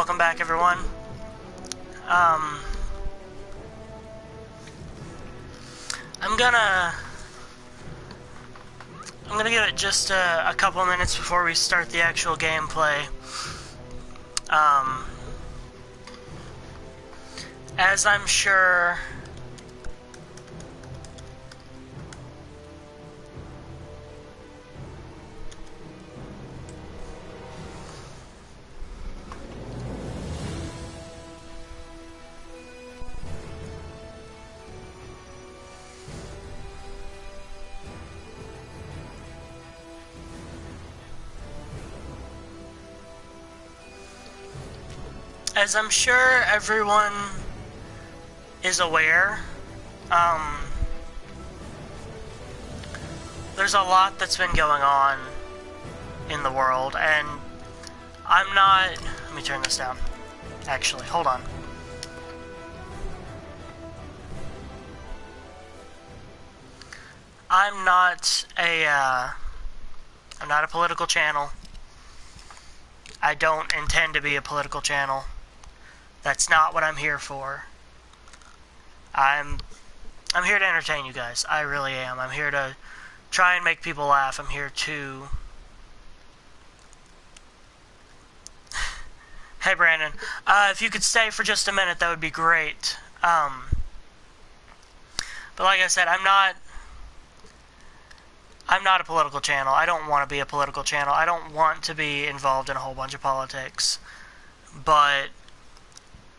welcome back, everyone. I'm gonna give it just a couple of minutes before we start the actual gameplay. As I'm sure everyone is aware, there's a lot that's been going on in the world, and I'm not... Let me turn this down. Actually, hold on. I'm not a political channel. I don't intend to be a political channel. That's not what I'm here for. I'm here to entertain you guys. I really am. I'm here to try and make people laugh. I'm here to... Hey, Brandon. If you could stay for just a minute, that would be great. But like I said, I'm not a political channel. I don't want to be a political channel. I don't want to be involved in a whole bunch of politics. But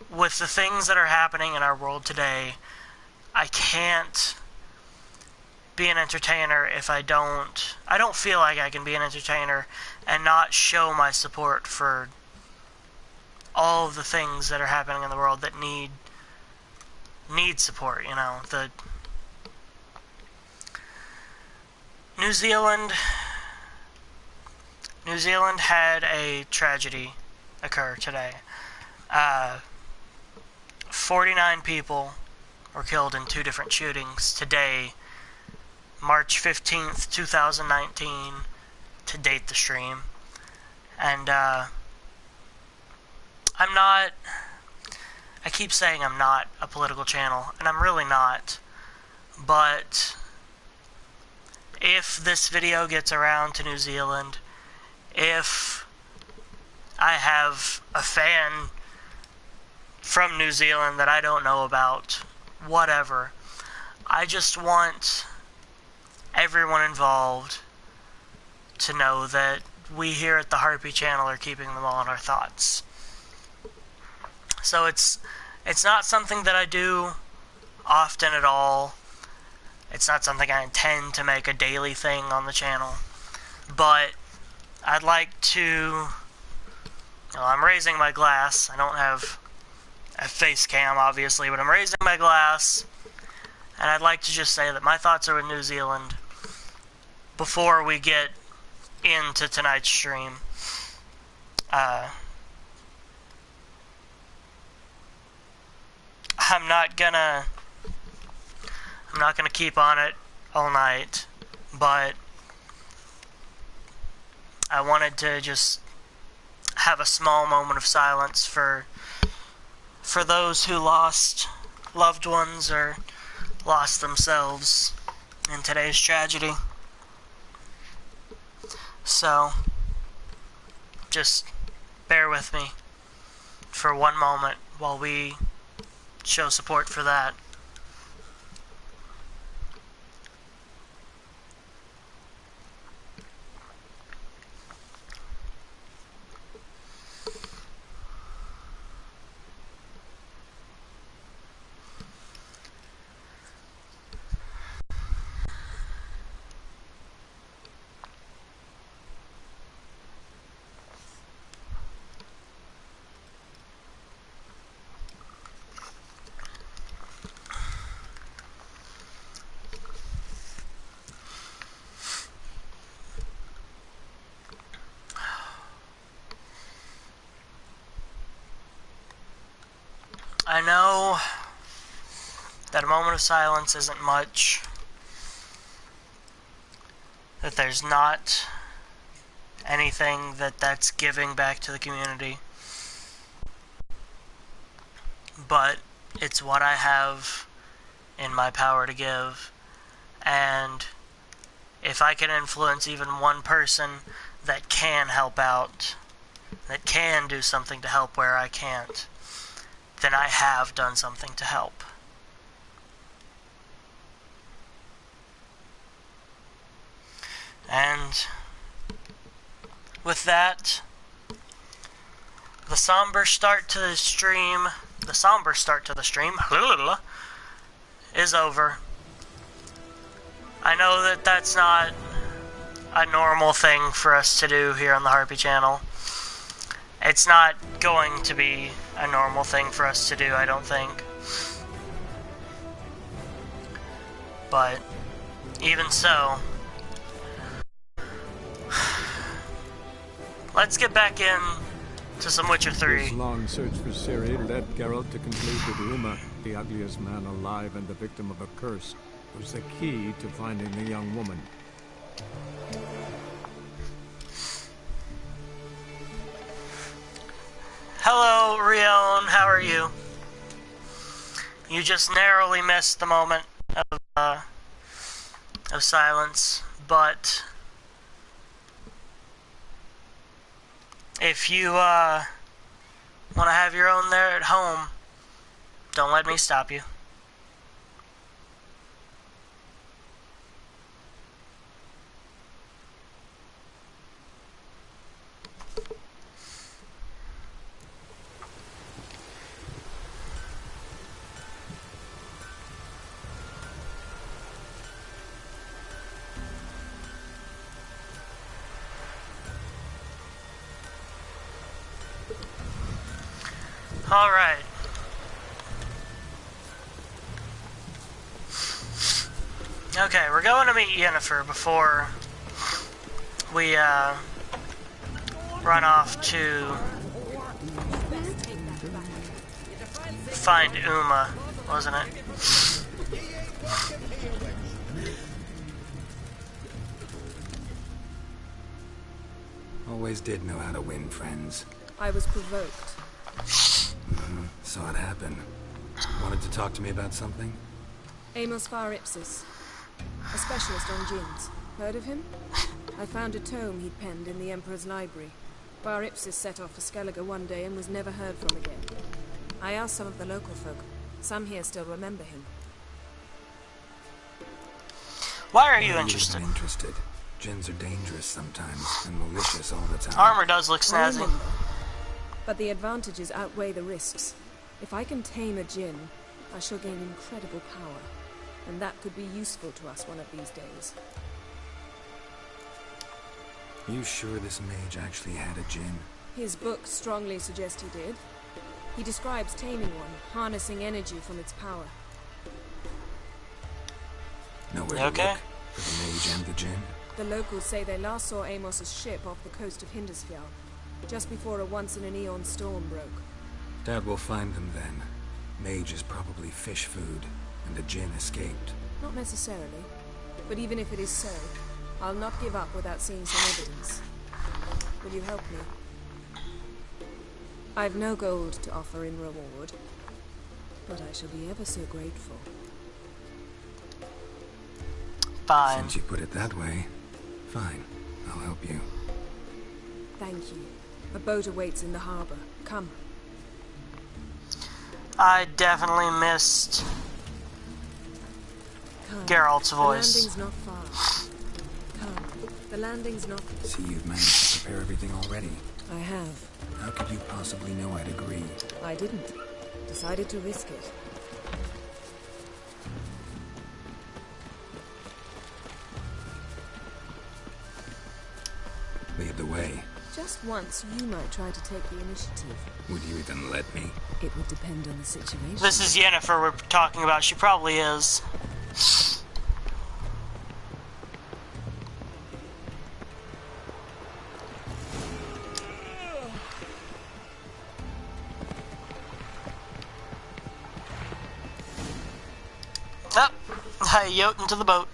with the things that are happening in our world today, I can't be an entertainer if I don't feel like I can be an entertainer and not show my support for all of the things that are happening in the world that need support, you know. The New Zealand had a tragedy occur today. 49 people were killed in 2 different shootings today, March 15th, 2019, to date the stream. And I keep saying I'm not a political channel, and I'm really not, but if this video gets around to New Zealand, if I have a fan from New Zealand that I don't know about, whatever, I just want everyone involved to know that we here at the Harpy channel are keeping them all in our thoughts. So it's not something that I do often at all. It's not something I intend to make a daily thing on the channel. But I'd like to... Well, I'm raising my glass. I don't have a face cam, obviously, but I'm raising my glass. And I'd like to just say that my thoughts are with New Zealand before we get into tonight's stream. I'm not gonna keep on it all night, but I wanted to just have a small moment of silence for those who lost loved ones or lost themselves in today's tragedy. So, just bear with me for one moment while we show support for that. I know that a moment of silence isn't much, that there's not anything that's giving back to the community, but it's what I have in my power to give. And if I can influence even one person that can help out, that can do something to help where I can't, then I have done something to help. And with that, the somber start to the stream is over. I know that that's not a normal thing for us to do here on the Harpy channel. It's not going to be a normal thing for us to do, I don't think. But even so, let's get back in to some Witcher 3. This long search for Ciri led Geralt to conclude that Uma, the ugliest man alive and the victim of a curse, was the key to finding the young woman. Hello, Rion, how are you? You just narrowly missed the moment of silence, but if you want to have your own there at home, don't let me stop you. Alright. Okay, we're going to meet Yennefer before we run off to find Uma, wasn't it? Always did know how to win friends. I was provoked. Saw it happen. Wanted to talk to me about something? Amos Var Ipsis, a specialist on djinns. Heard of him? I found a tome he'd penned in the Emperor's library. Var Ipsis set off for Skellige one day and was never heard from again. I asked some of the local folk. Some here still remember him. Why are you interested? I'm interested. Djinns are dangerous sometimes, and malicious all the time. Armor does look I snazzy. remember. But the advantages outweigh the risks. If I can tame a djinn, I shall gain incredible power. And that could be useful to us one of these days. You sure this mage actually had a djinn? His books strongly suggest he did. He describes taming one, harnessing energy from its power. Nowhere You okay? to look for the mage and the djinn? The locals say they last saw Amos's ship off the coast of Hindersfjall, just before a once-in-an-eon storm broke. Doubt we'll find them then. Mage is probably fish food, and the djinn escaped. Not necessarily, but even if it is so, I'll not give up without seeing some evidence. Will you help me? I've no gold to offer in reward, but I shall be ever so grateful. Fine. Since you put it that way, fine. I'll help you. Thank you. A boat awaits in the harbor. Come. I definitely missed Come. Geralt's voice. The landing's not far. Come. The landing's not... See, you've managed to prepare everything already. I have. How could you possibly know I'd agree? I didn't. Decided to risk it. Lead the way. Just once, you might try to take the initiative. Would you even let me? It would depend on the situation. This is Yennefer we're talking about. She probably is. Oh, I yoked into the boat.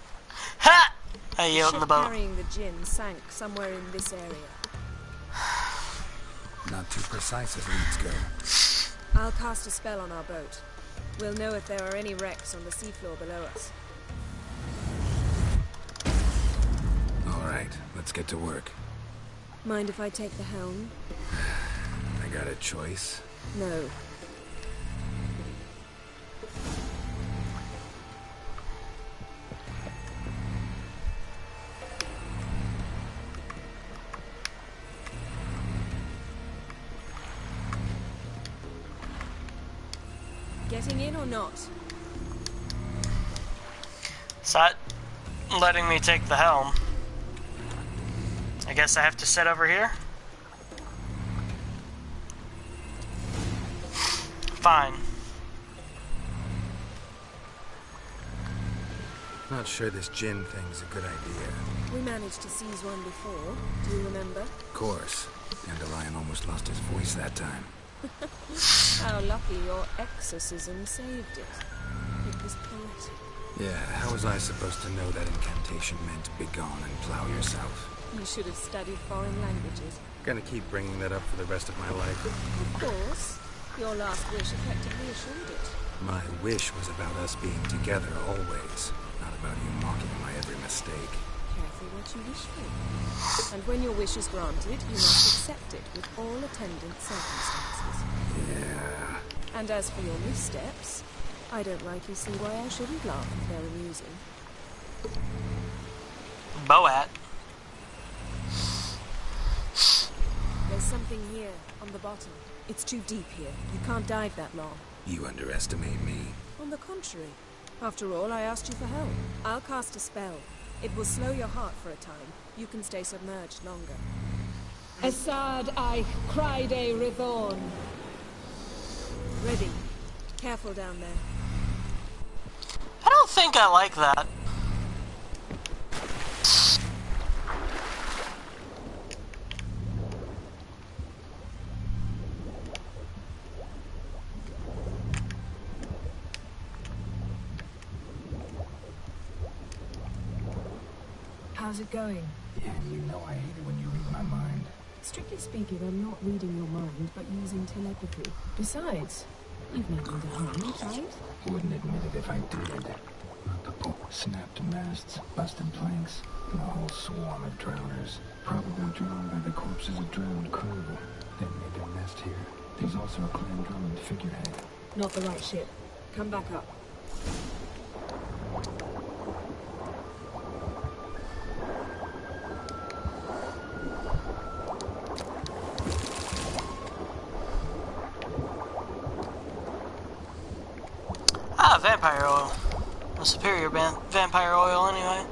Ha! I The yoked in the ship boat. carrying the djinn sank somewhere in this area. Not too precise as leads go. I'll cast a spell on our boat. We'll know if there are any wrecks on the seafloor below us. All right, let's get to work. Mind if I take the helm? I got a choice. No. Getting in or not? It's not letting me take the helm. I guess I have to sit over here? Fine. Not sure this gin thing's a good idea. We managed to seize one before. Do you remember? Of course. Dandelion almost lost his voice that time. How lucky your exorcism saved it. It was poetic. Yeah, how was I supposed to know that incantation meant begone and plow yourself? You should have studied foreign languages. Gonna keep bringing that up for the rest of my life. Of course. Your last wish effectively assured it. My wish was about us being together always, not about you mocking my every mistake. Careful what you wish for. And when your wish is granted, you must accept it with all attendant circumstances. Yeah. And as for your missteps, I don't rightly see why I shouldn't laugh if they're amusing. Boat. There's something here, on the bottom. It's too deep here. You can't dive that long. You underestimate me. On the contrary. After all, I asked you for help. I'll cast a spell. It will slow your heart for a time. You can stay submerged longer. Assad I cried a Rithorn. Ready. Careful down there. I don't think I like that. How's it going? Yeah, you know I hate it when you read my mind. Strictly speaking, I'm not reading your mind, but using telepathy. Besides, you've nothing to hide, right? Wouldn't admit it if I did. Multiple snapped masts, busted planks, and a whole swarm of drowners. Probably drawn by the corpses of drowned crew. They made their nest here. There's also a clan drummond figurehead. Not the right ship. Come back up. Ah, vampire oil. A superior vampire oil, anyway.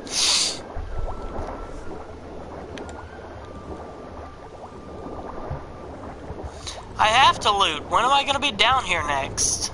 I have to loot. When am I going to be down here next?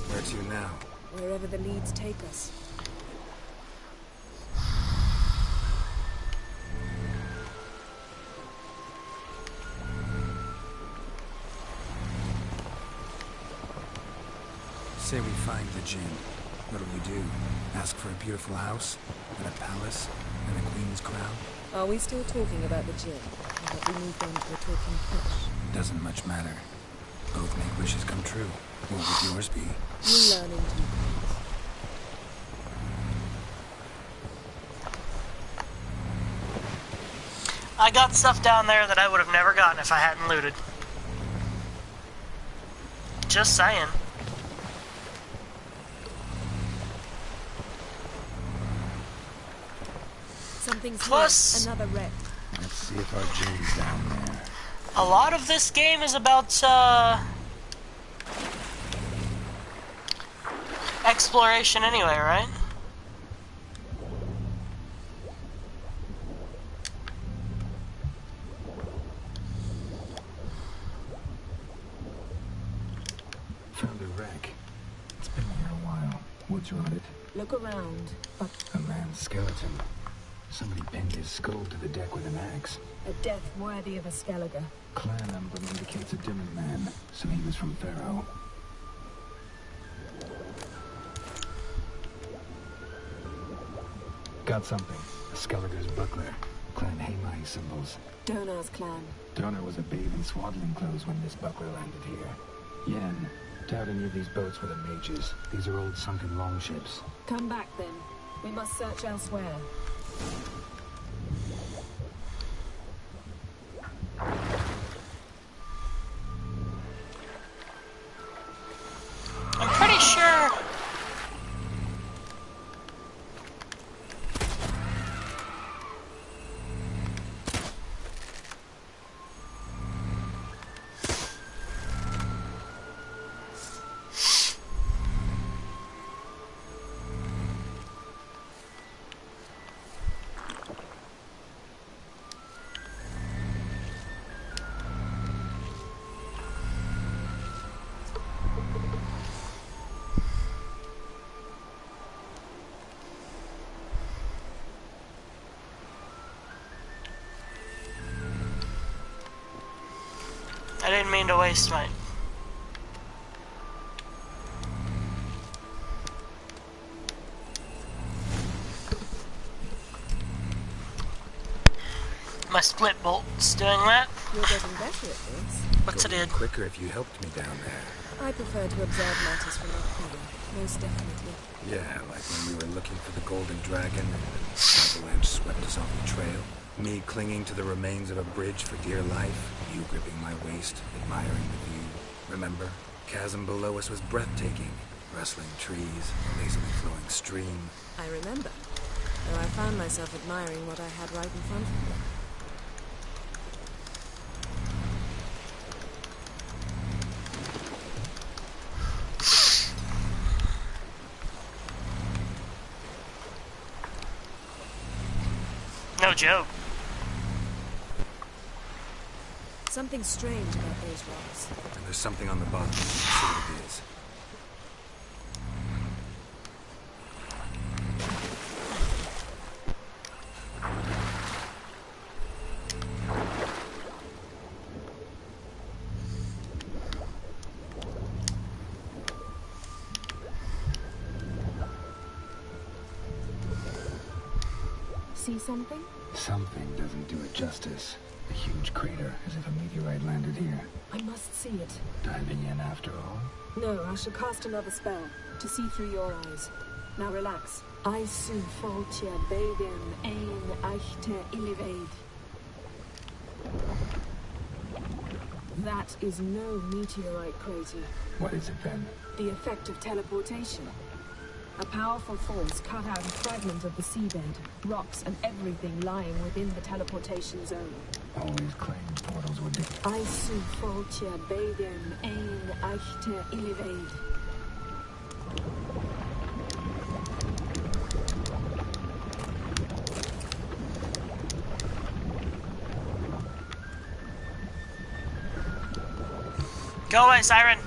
Where to now? Wherever the leads take us. Say we find the gin. What'll we do? Ask for a beautiful house? And a palace? And a queen's crown? Are we still talking about the gin? Or have we moved on to a talking fish? Doesn't much matter. Both make wishes come true. What would yours be? You learn in due course. I got stuff down there that I would have never gotten if I hadn't looted. Just saying. Something's Plus- here. Another wreck. Let's see if our gin's down there. A lot of this game is about, exploration anyway, right? Found a wreck. It's been here a while. Woods rotted. Look around, but A man's skeleton. Somebody pinned his skull to the deck with an axe. A death worthy of a Skellige. Clan emblem indicates a different man, so he was from Pharaoh. Got something. A Skellige's buckler. Clan Hamai symbols. Donar's clan. Donar was a babe in swaddling clothes when this buckler landed here. Yen, doubt any of these boats were the mages. These are old sunken longships. Come back then. We must search elsewhere. I'm pretty sure... I didn't mean to waste my... my split bolt's doing that. You're getting better at this. What's it in? Quicker if you helped me down there. I prefer to observe matters from up here, most definitely. Yeah, like when we were looking for the Golden Dragon and the avalanche swept us off the trail. Me clinging to the remains of a bridge for dear life. You gripping my waist, admiring the view. Remember? Chasm below us was breathtaking. Rustling trees, a lazily flowing stream. I remember, though I found myself admiring what I had right in front of me. No joke. Something strange about those rocks. And there's something on the bottom. Let's see what it is. See something? Something doesn't do it justice. A huge crater, as if a meteorite landed here. I must see it. Diving in after all? No, I shall cast another spell to see through your eyes. Now relax. I su foltje bedem ein echte illiveid. That is no meteorite crater. What is it then? The effect of teleportation. A powerful force cut out a fragment of the seabed, rocks and everything lying within the teleportation zone. Always claimed portals were different. I su foltje bedem ein echte illiveid. Go away, Siren!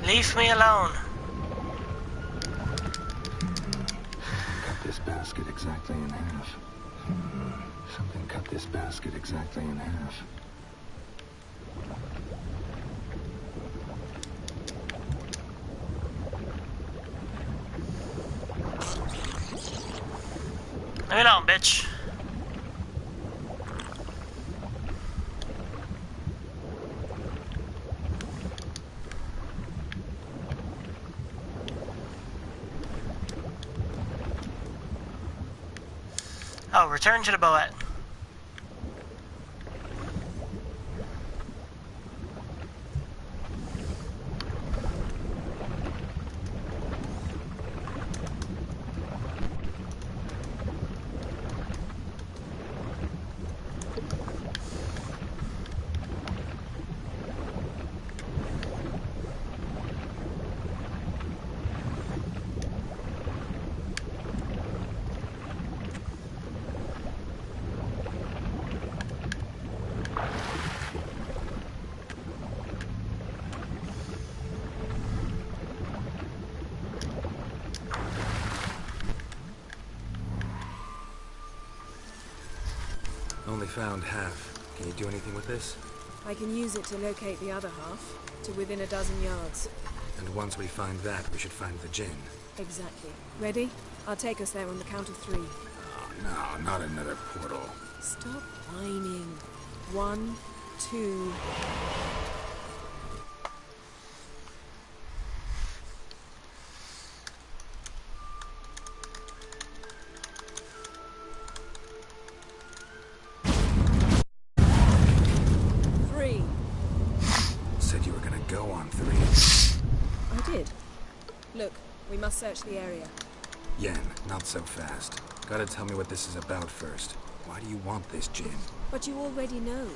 Leave me alone. Cut this basket exactly in half. Something cut this basket exactly in half. Leave me alone, bitch. Oh, return to the boat. only found half. Can you do anything with this? I can use it to locate the other half, to within a dozen yards. And once we find that, we should find the gin. Exactly. Ready? I'll take us there on the count of 3. Oh, no, not another portal. Stop whining. 1, 2... Said you were gonna go on 3. I did. Look, we must search the area. Yen, not so fast. Gotta tell me what this is about first. Why do you want this gin? But you already know.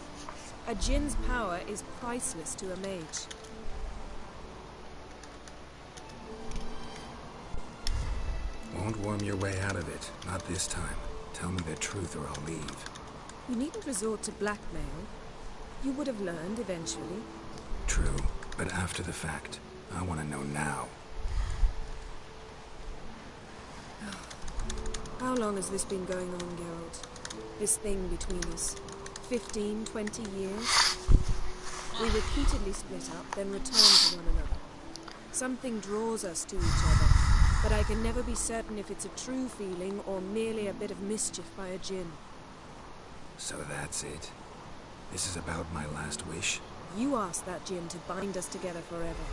A djinn's power is priceless to a mage. Won't worm your way out of it. Not this time. Tell me the truth or I'll leave. You needn't resort to blackmail. You would have learned eventually. True, but after the fact. I want to know now. How long has this been going on, Geralt? This thing between us? 15, 20 years? We repeatedly split up, then return to one another. Something draws us to each other, but I can never be certain if it's a true feeling or merely a bit of mischief by a djinn. So that's it. This is about my last wish? You asked that djinn to bind us together forever.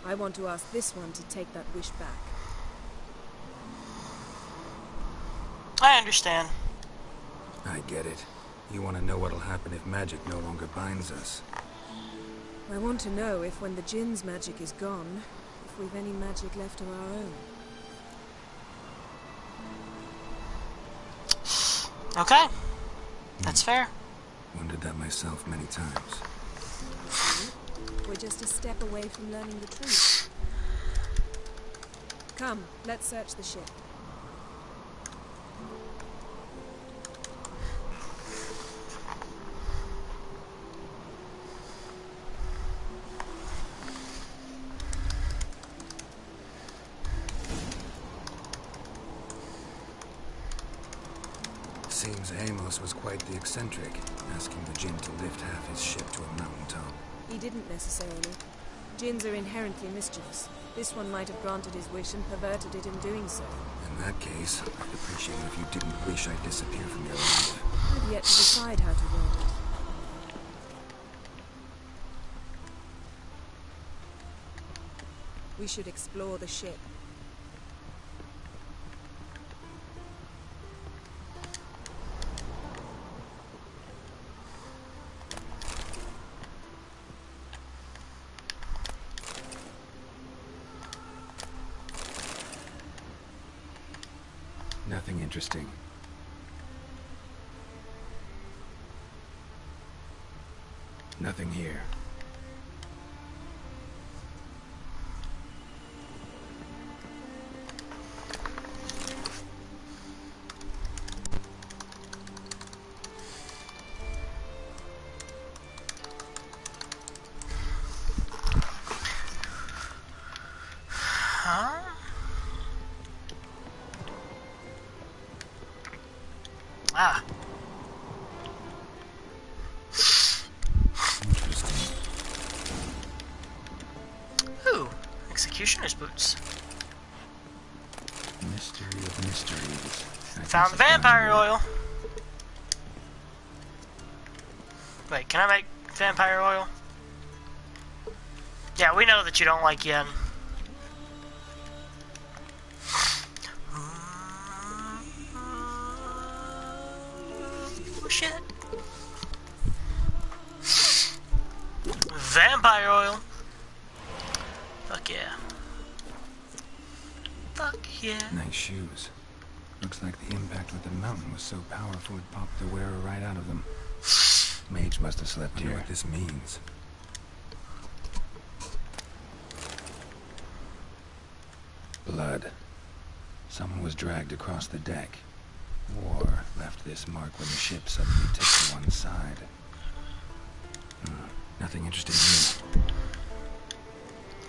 I want to ask this one to take that wish back. I understand. I get it. You want to know what'll happen if magic no longer binds us. I want to know if when the djinn's magic is gone, if we've any magic left of our own. Okay. That's fair. Wondered that myself many times. We're just a step away from learning the truth. Come, let's search the ship. Seems Amos was quite the eccentric, asking the djinn to lift half his ship to a mountaintop. He didn't necessarily. Djinns are inherently mischievous. This one might have granted his wish and perverted it in doing so. In that case, I'd appreciate it if you didn't wish I'd disappear from your life. I've yet to decide how to word it. We should explore the ship. Nothing interesting. Nothing here. Huh? Ah. Interesting. Ooh, executioner's boots. Mystery of mysteries. Found the vampire oil. Wait, can I make vampire oil? Yeah, we know that you don't like yen. Oh shit. Vampire oil. Fuck yeah. Fuck yeah. Nice shoes. Looks like the impact with the mountain was so powerful it popped the wearer right out of them. Mage must have slept here. What this means. Blood. Someone was dragged across the deck. War left this mark when the ship suddenly tipped to one side. Nothing interesting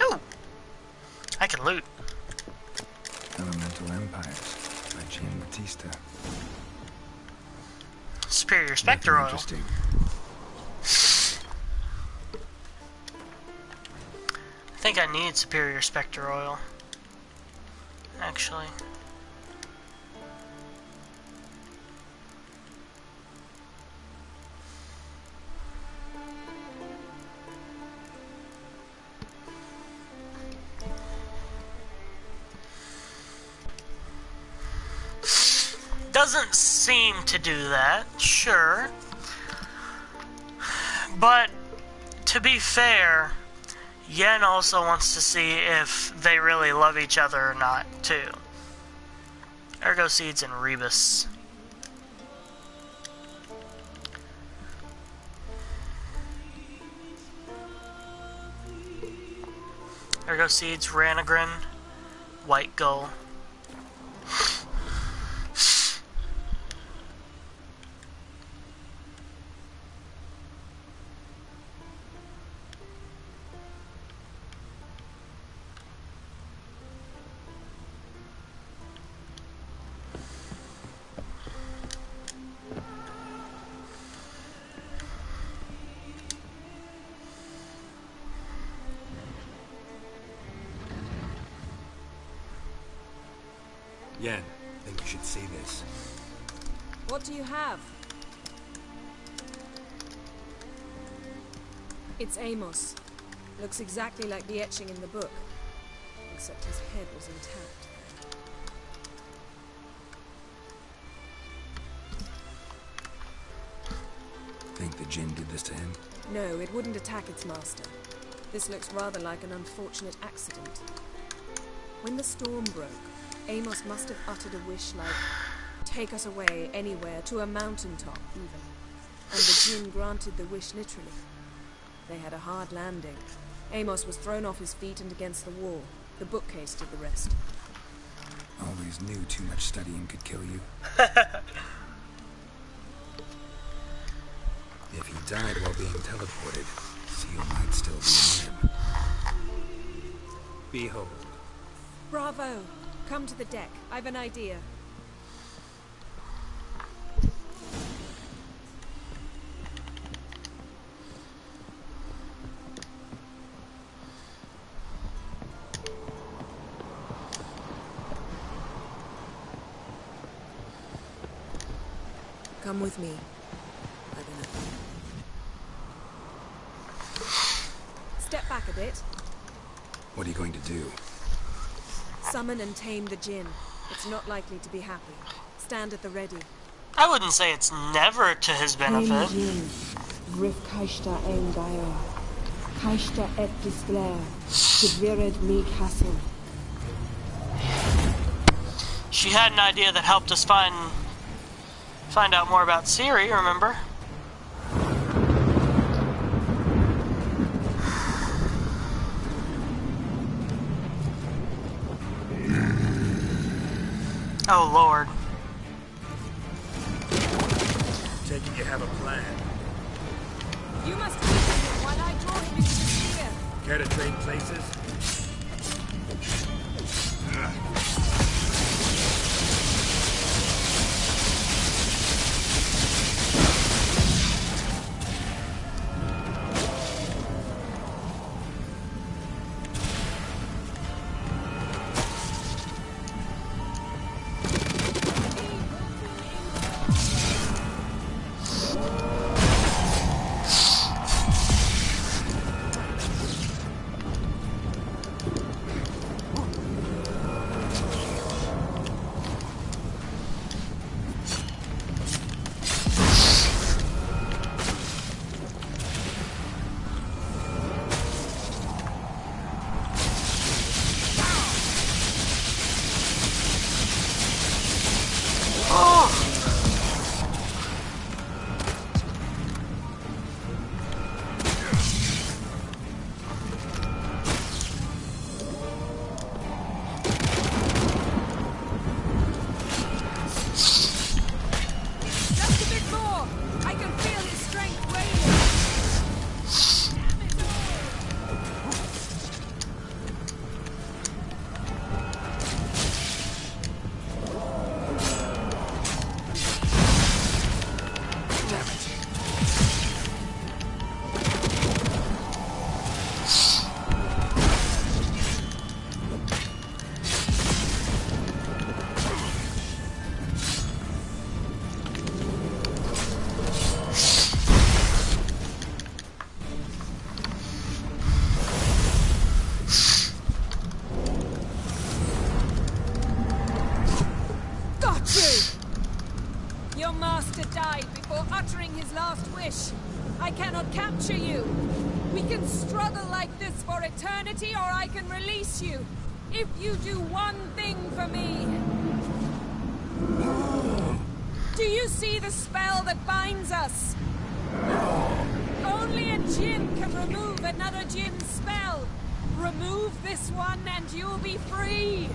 here. Ooh. I can loot. Elemental Empires by Jean Batista. Superior Spectre Nothing oil. interesting. I think I need Superior Spectre oil. Actually. Doesn't seem to do that, sure. But, to be fair, Yen also wants to see if they really love each other or not, too. Ergo Seeds and Rebus. Ergo Seeds, Ranagrin, White Gull. Yen, I think you should see this. What do you have? It's Amos. Looks exactly like the etching in the book. Except his head was intact. Think the Jinn did this to him? No, it wouldn't attack its master. This looks rather like an unfortunate accident. When the storm broke, Amos must have uttered a wish like, take us away, anywhere, to a mountaintop, even. And the Jinn granted the wish literally. They had a hard landing. Amos was thrown off his feet and against the wall. The bookcase did the rest. Always knew too much studying could kill you. If he died while being teleported, Seal might still be in him. Behold. Bravo! Come to the deck. I've an idea. Come with me. I don't know. Step back a bit. What are you going to do? Summon and tame the Jinn. It's not likely to be happy. Stand at the ready. I wouldn't say it's never to his benefit. Griff Kaishta Engaya. Kaishta et Displair. Severed me castle. She had an idea that helped us find out more about Ciri, remember? Oh, Lord. Taking you have a plan. You must keep him while I draw him into the sphere. Care to trade places? finish. I cannot capture you. We can struggle like this for eternity, or I can release you. If you do one thing for me. Do you see the spell that binds us? Only a djinn can remove another djinn's spell. Remove this one and you'll be free.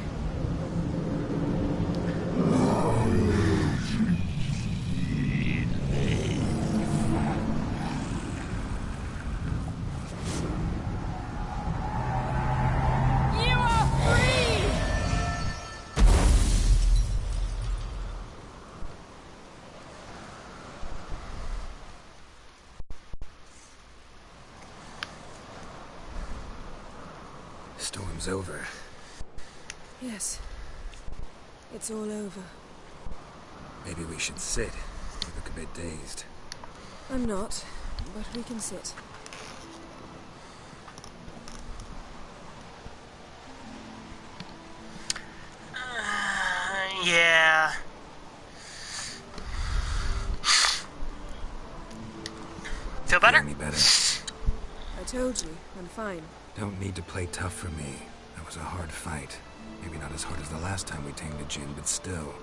You are free! Storm's over. Yes. It's all over. Maybe we should sit. You look a bit dazed. I'm not, but we can sit. Yeah. Feel better? Any better? I told you, I'm fine. Don't need to play tough for me. That was a hard fight. Maybe not as hard as the last time we tamed a djinn, but still.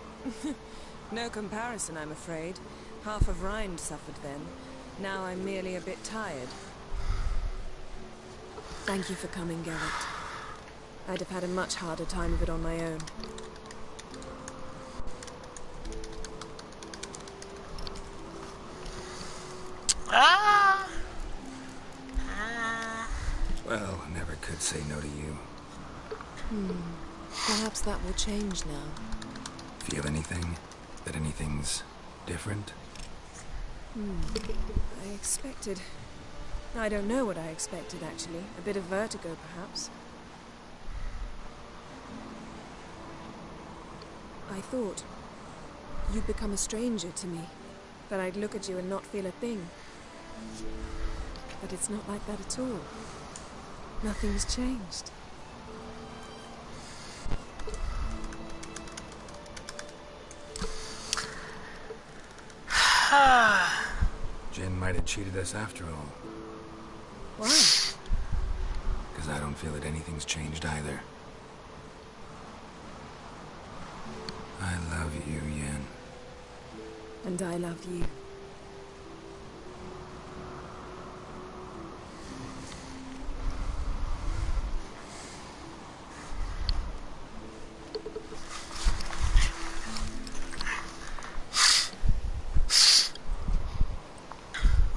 No comparison, I'm afraid. Half of Rind suffered then. Now I'm merely a bit tired. Thank you for coming, Geralt. I'd have had a much harder time of it on my own. Well, I never could say no to you. Perhaps that will change now. Feel anything? That anything's different? I expected... I don't know what I expected, actually. A bit of vertigo, perhaps. I thought you'd become a stranger to me. That I'd look at you and not feel a thing. But it's not like that at all. Nothing's changed. Jinn might have cheated us after all. Why? Because I don't feel that anything's changed either. I love you, Yen. And I love you.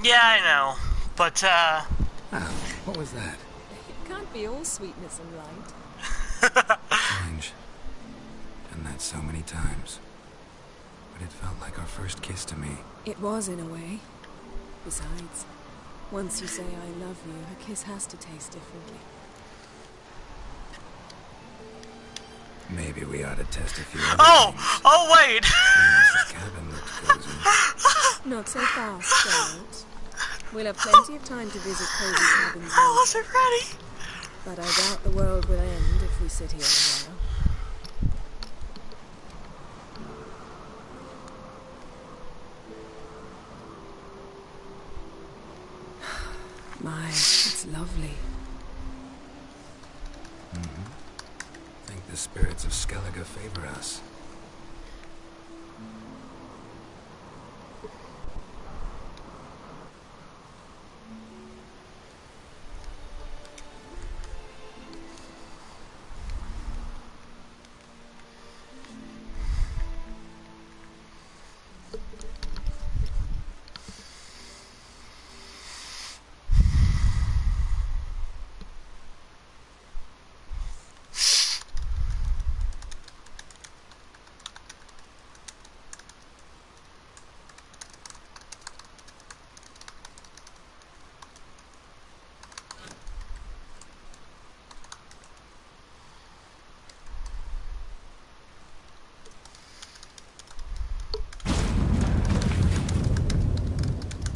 Yeah, I know. But, Oh, what was that? It can't be all sweetness and light. Strange. Done that so many times. But it felt like our first kiss to me. It was, in a way. Besides, once you say I love you, a kiss has to taste differently. Maybe we ought to test a few other oh, oh wait! This cabin looks cozy. Not so fast, Geralt. We'll have plenty of time to visit cozy cabins I later. wasn't ready. But I doubt the world will end if we sit here a while. My, it's lovely. I think the spirits of Skellige favor us.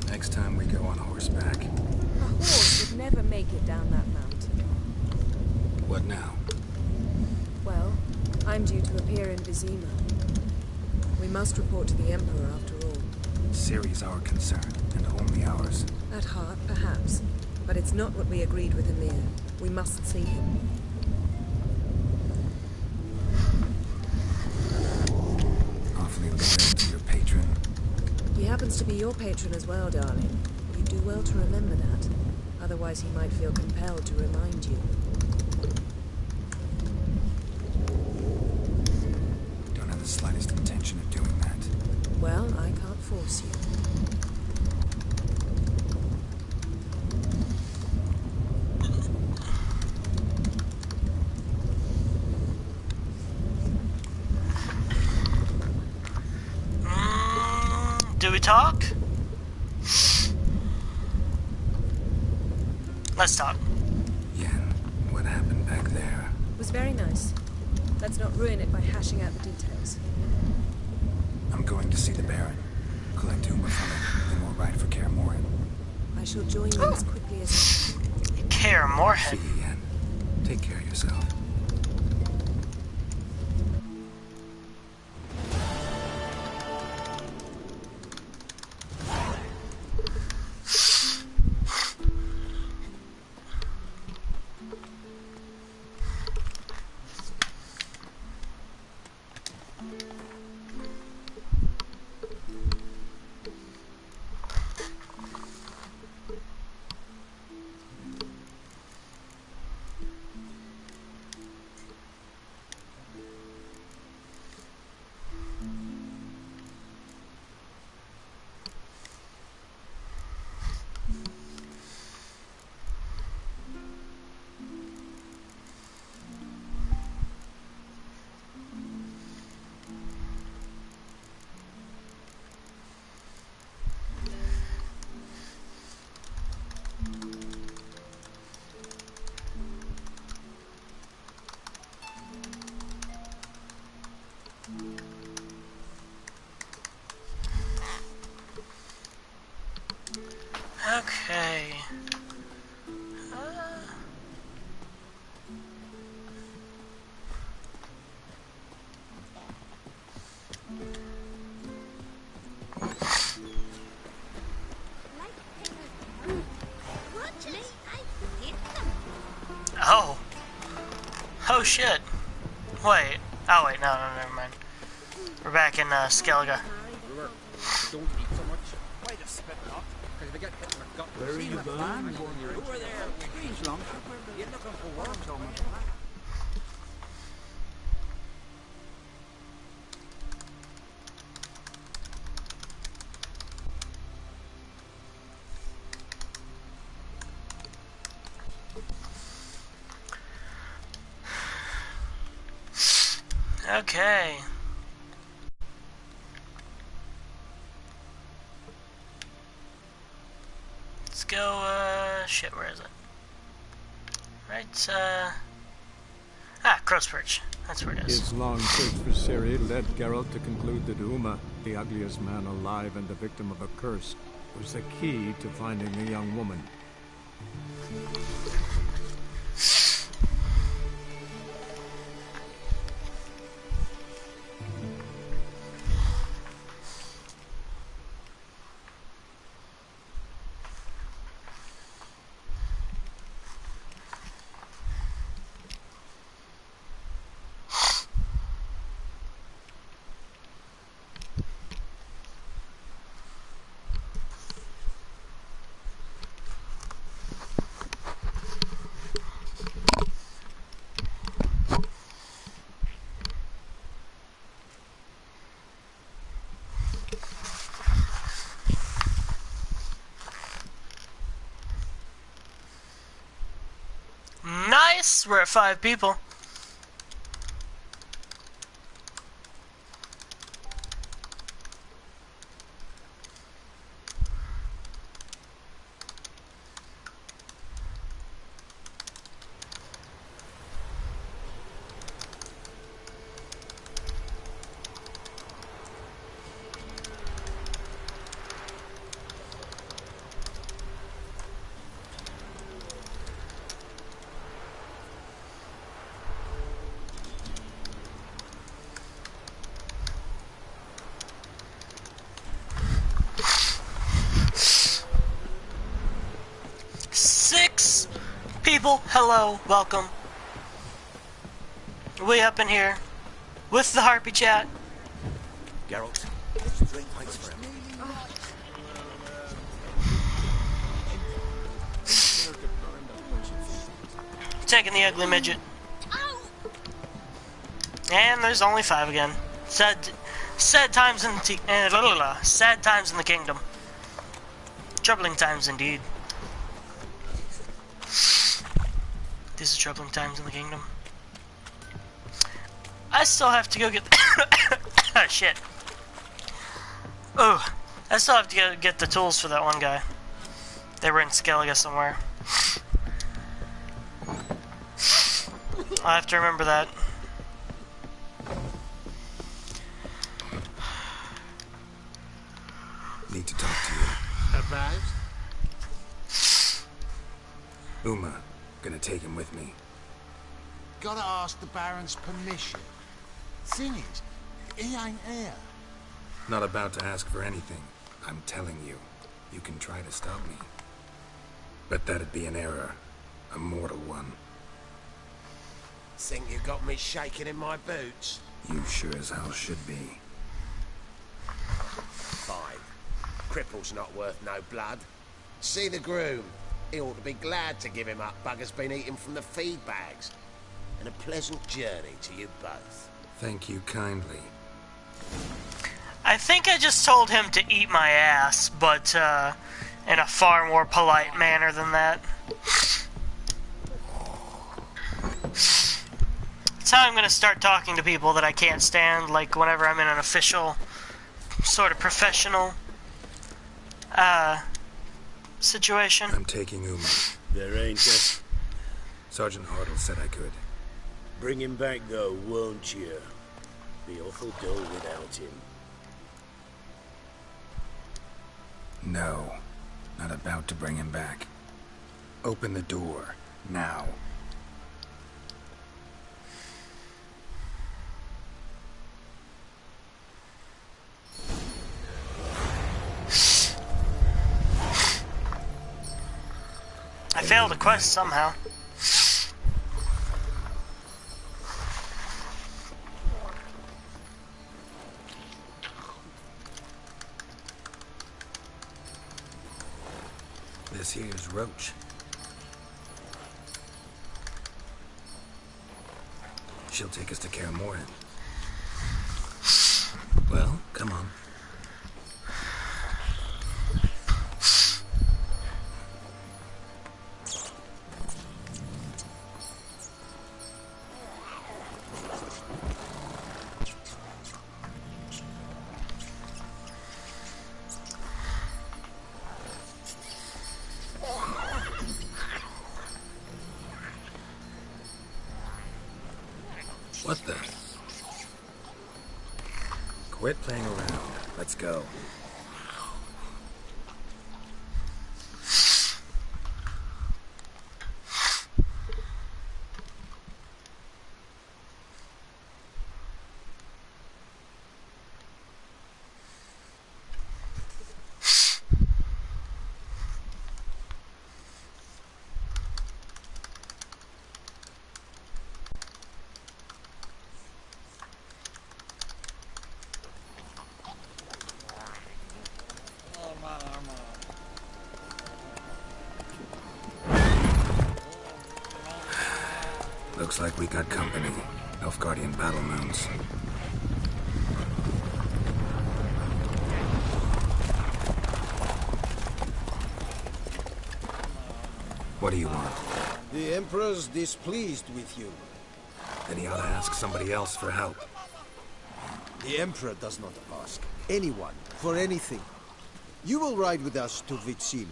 Next time we go on horseback. A horse would never make it down that mountain. What now? Well, I'm due to appear in Vizima. We must report to the Emperor after all. Ciri's our concern. And only ours. At heart, perhaps. But it's not what we agreed with Emir. We must see him. Awfully loyal to your patron. He happens to be your patron as well, darling. You do well to remember that. Otherwise he might feel compelled to remind you. Don't have the slightest intention of doing that. Well, I can't force you. Do we talk? Let's talk. Yen, what happened back there? It was very nice. Let's not ruin it by hashing out the details. I'm going to see the Baron. Collect Uma from him, then we'll ride for Kaer Morhen. I shall join you as quickly as I can. Kaer Morhen. See you, Yen. Take care of yourself. Okay. Oh. Oh shit. Wait. Oh wait, no, never mind. We're back in Skellige. Don't eat so much. Why just spit it up? Because if you get hit in the gut, where are you going? Over there. Please, long. You're looking for worms on me. Okay. Let's go, shit, where is it? Right, Crow's Perch. That's where it is. His long search for Ciri led Geralt to conclude that Uma, the ugliest man alive and the victim of a curse, was the key to finding the young woman. Nice! We're at 5 people. people, hello, welcome. We up in here with the Harpy chat. Geralt, three pints for him. Taking the ugly midget. And there's only 5 again. Sad times in the sad times in the kingdom. Troubling times indeed. These are troubling times in the kingdom. I still have to go get shit. Oh, I still have to go get the tools for that one guy. They were in Skellige somewhere. I'll have to remember that. Need to talk to you. Arrived? Uma, gonna take him with me. Gotta ask the Baron's permission. Thing is, he ain't here. Not about to ask for anything. I'm telling you. You can try to stop me. But that'd be an error. A mortal one. Think you got me shaking in my boots? You sure as hell should be. Fine. Cripple's not worth no blood. See the groom. He ought to be glad to give him up. Bugger's been eating from the feed bags. And a pleasant journey to you both. Thank you kindly. I think I just told him to eat my ass, but in a far more polite manner than that. That's how I'm gonna start talking to people that I can't stand, like whenever I'm in an official, sort of professional situation. I'm taking Uma. There ain't a... Sergeant Hartle said I could. Bring him back though, won't you? Be awful dull without him. No. Not about to bring him back. Open the door. Now. I failed a quest somehow. This here's Roach. She'll take us to Kaer Morhen. Well, come on. What the? Quit playing around. Let's go. Looks like we got company. Nilfgaardian battle mounts. What do you want? The Emperor's displeased with you. Then he ought to ask somebody else for help. The Emperor does not ask anyone for anything. You will ride with us to Vitsima.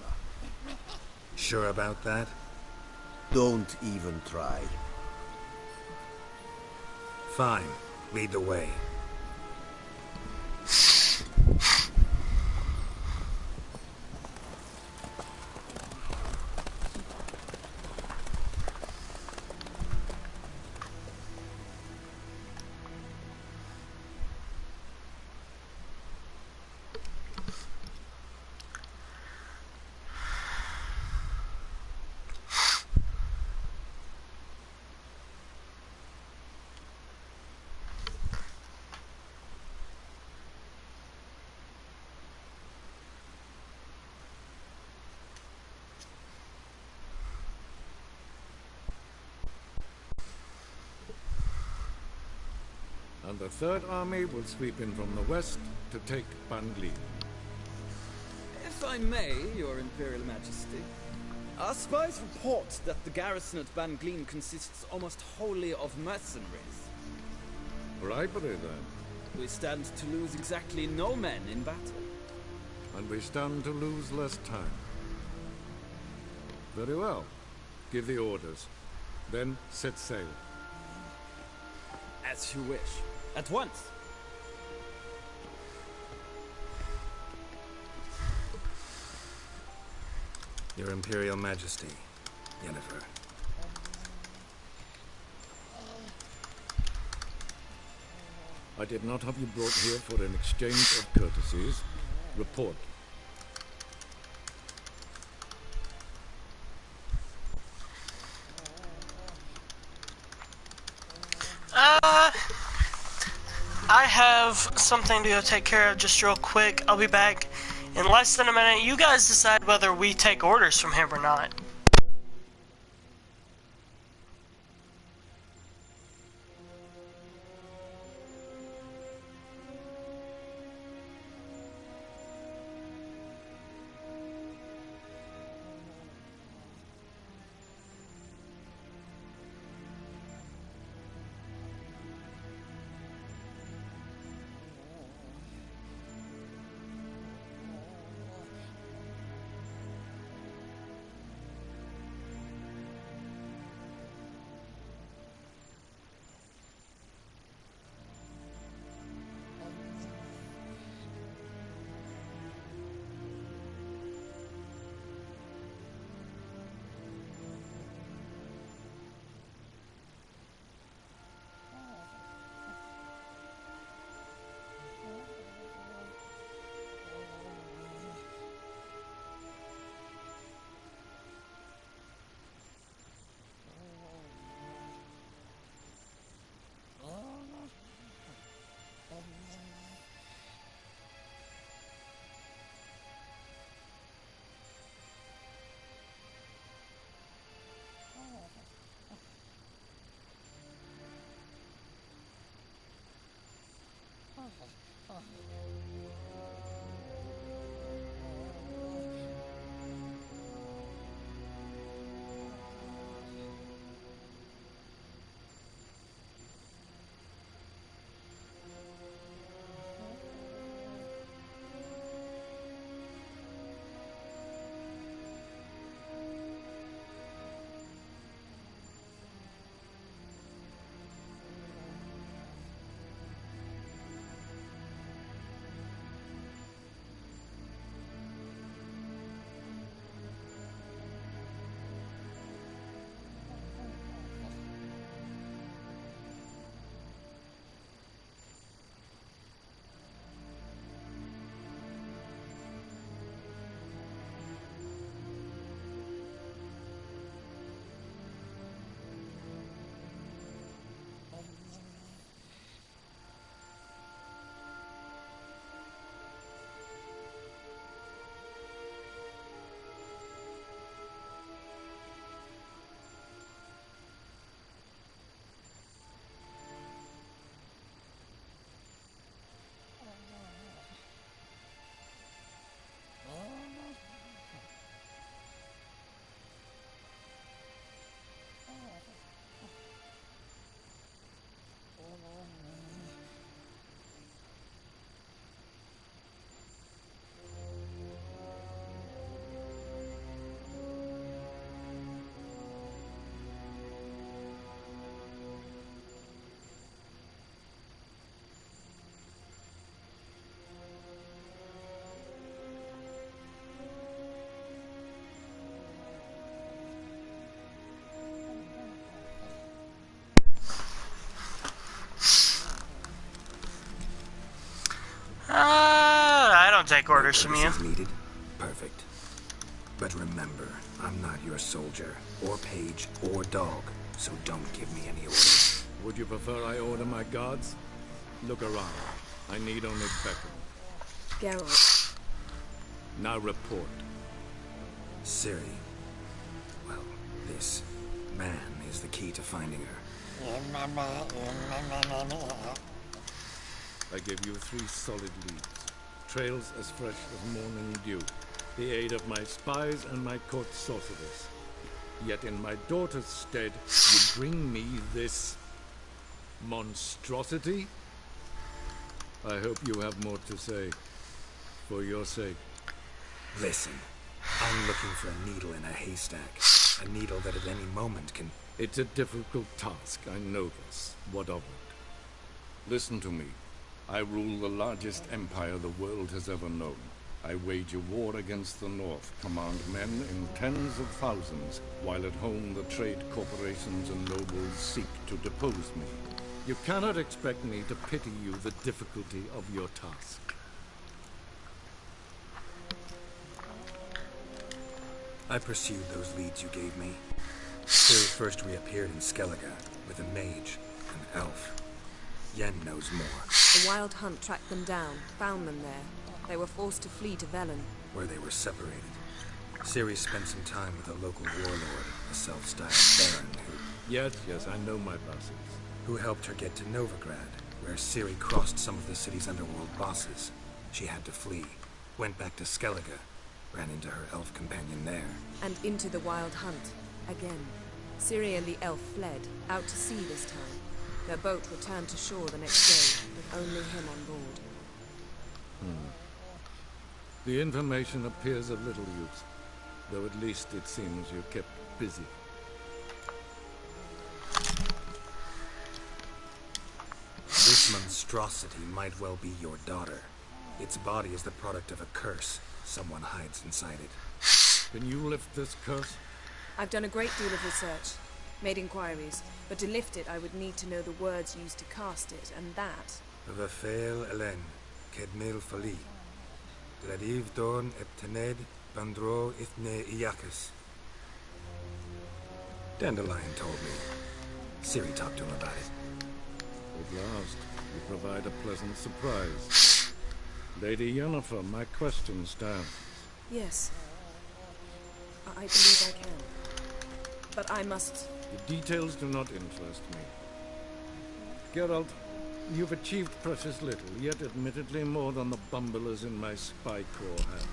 Sure about that? Don't even try. Fine. Lead the way. And the Third Army will sweep in from the west to take Banglin. If I may, Your Imperial Majesty, our spies report that the garrison at Banglin consists almost wholly of mercenaries. Bribery, then. We stand to lose exactly no men in battle. And we stand to lose less time. Very well. Give the orders. Then set sail. As you wish. At once. Your Imperial Majesty, Yennefer. I did not have you brought here for an exchange of courtesies. Report. I have something to go take care of just real quick. I'll be back in less than a minute. You guys decide whether we take orders from him or not. I don't take orders from you. Needed? Perfect. But remember, I'm not your soldier, or page, or dog, so don't give me any orders. Would you prefer I order my guards? Look around. I need only beckoning. Geralt. Now report. Ciri. Well, this man is the key to finding her. I gave you 3 solid leads. Trails as fresh as morning dew. The aid of my spies and my court sorceress. Yet in my daughter's stead, you bring me this monstrosity? I hope you have more to say. For your sake. Listen, I'm looking for a needle in a haystack. A needle that at any moment can... It's a difficult task, I know this. What of it? Listen to me. I rule the largest empire the world has ever known. I wage a war against the North, command men in tens of thousands, while at home the trade corporations and nobles seek to depose me. You cannot expect me to pity you the difficulty of your task. I pursued those leads you gave me. Ciri first reappeared in Skellige with a mage, an elf. Yen knows more. The Wild Hunt tracked them down, found them there. They were forced to flee to Velen, where they were separated. Ciri spent some time with a local warlord, a self-styled baron who... Yes, I know my bosses. Who helped her get to Novigrad, where Ciri crossed some of the city's underworld bosses. She had to flee, went back to Skellige, ran into her elf companion there. and into the Wild Hunt. Again. Ciri and the elf fled, out to sea this time. Their boat returned to shore the next day, with only him on board. The information appears of little use, though at least it seems you're kept busy. This monstrosity might well be your daughter. Its body is the product of a curse. Someone hides inside it. Can you lift this curse? I've done a great deal of research, made inquiries, but to lift it I would need to know the words used to cast it, and that... Vafael Elen, Kedmil Fali. Gladiv Dorn Eptened Bandro Ithne Iacus. Dandelion told me. Ciri talked to him about it. At last, you provide a pleasant surprise. Lady Yennefer, my question stands. Yes. I believe I can. But I must... The details do not interest me. Geralt, you've achieved precious little, yet admittedly more than the bumblers in my spy corps have.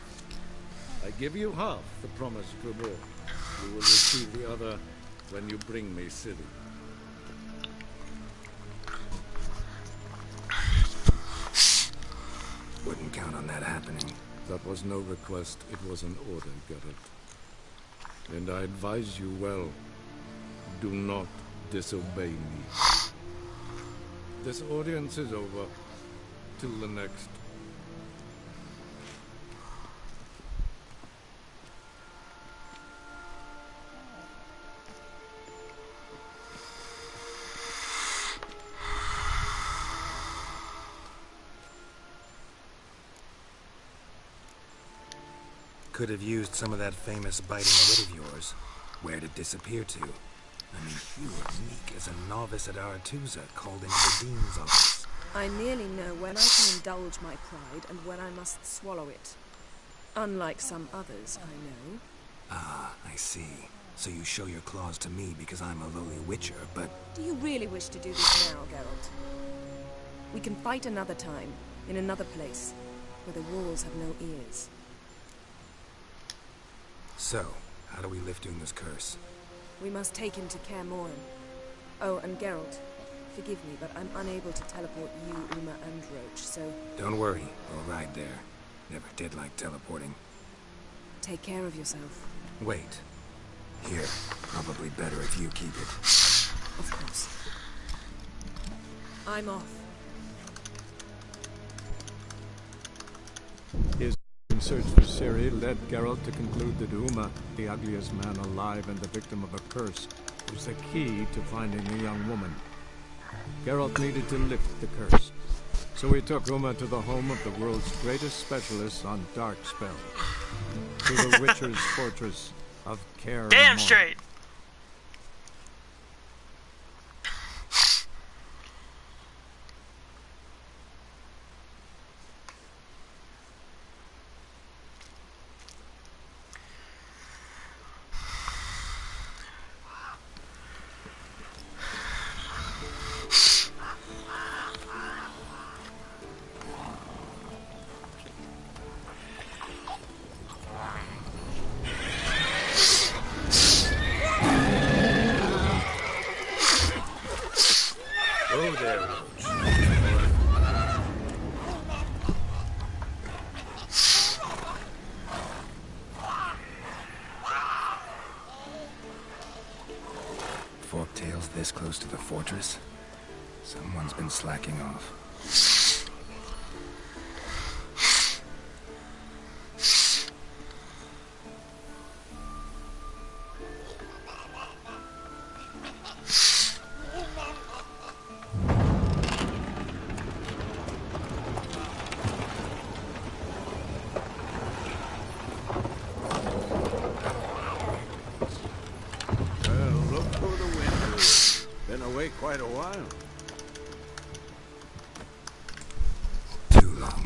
I give you half the promised reward. You will receive the other when you bring me Ciri. Wouldn't count on that happening. That was no request, it was an order, Geralt. And I advise you well, do not disobey me. This audience is over. Till the next. Could have used some of that famous biting wit of yours. Where'd it disappear to? I mean, you were meek as a novice at Aretuza called into the Dean's office. I nearly know when I can indulge my pride and when I must swallow it. Unlike some others, I know. Ah, I see. So you show your claws to me because I'm a lowly witcher, but... Do you really wish to do this now, Geralt? We can fight another time, in another place, where the walls have no ears. So, how do we lift Uma's curse? We must take him to Kaer Morhen. Oh, and Geralt, forgive me, but I'm unable to teleport you, Uma, and Roach, so... Don't worry, we'll ride there. Never did like teleporting. Take care of yourself. Wait. Here, probably better if you keep it. Of course. I'm off. His search for Ciri led Geralt to conclude that Uma, the ugliest man alive and the victim of a curse, was the key to finding the young woman. Geralt needed to lift the curse, so he took Uma to the home of the world's greatest specialist on dark spells, to the Witcher's fortress of Kaer Morhen. Damn straight. Oh, there, Roach. Forktails this close to the fortress? Someone's been slacking off. Quite a while. Too long.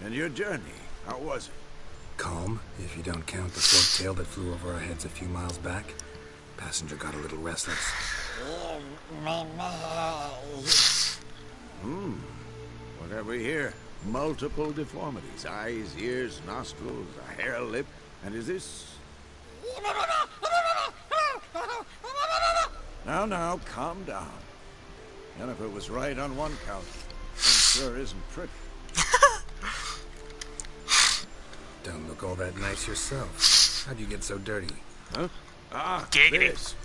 And your journey, how was it? Calm, if you don't count the forktail that flew over our heads a few miles back. Passenger got a little restless. What have we here? Multiple deformities. Eyes, ears, nostrils, a hair lip. And is this... Now, calm down. Jennifer was right on one count. Sure isn't pretty. Don't look all that nice yourself. How'd you get so dirty? Huh? Ah, Giggity. this.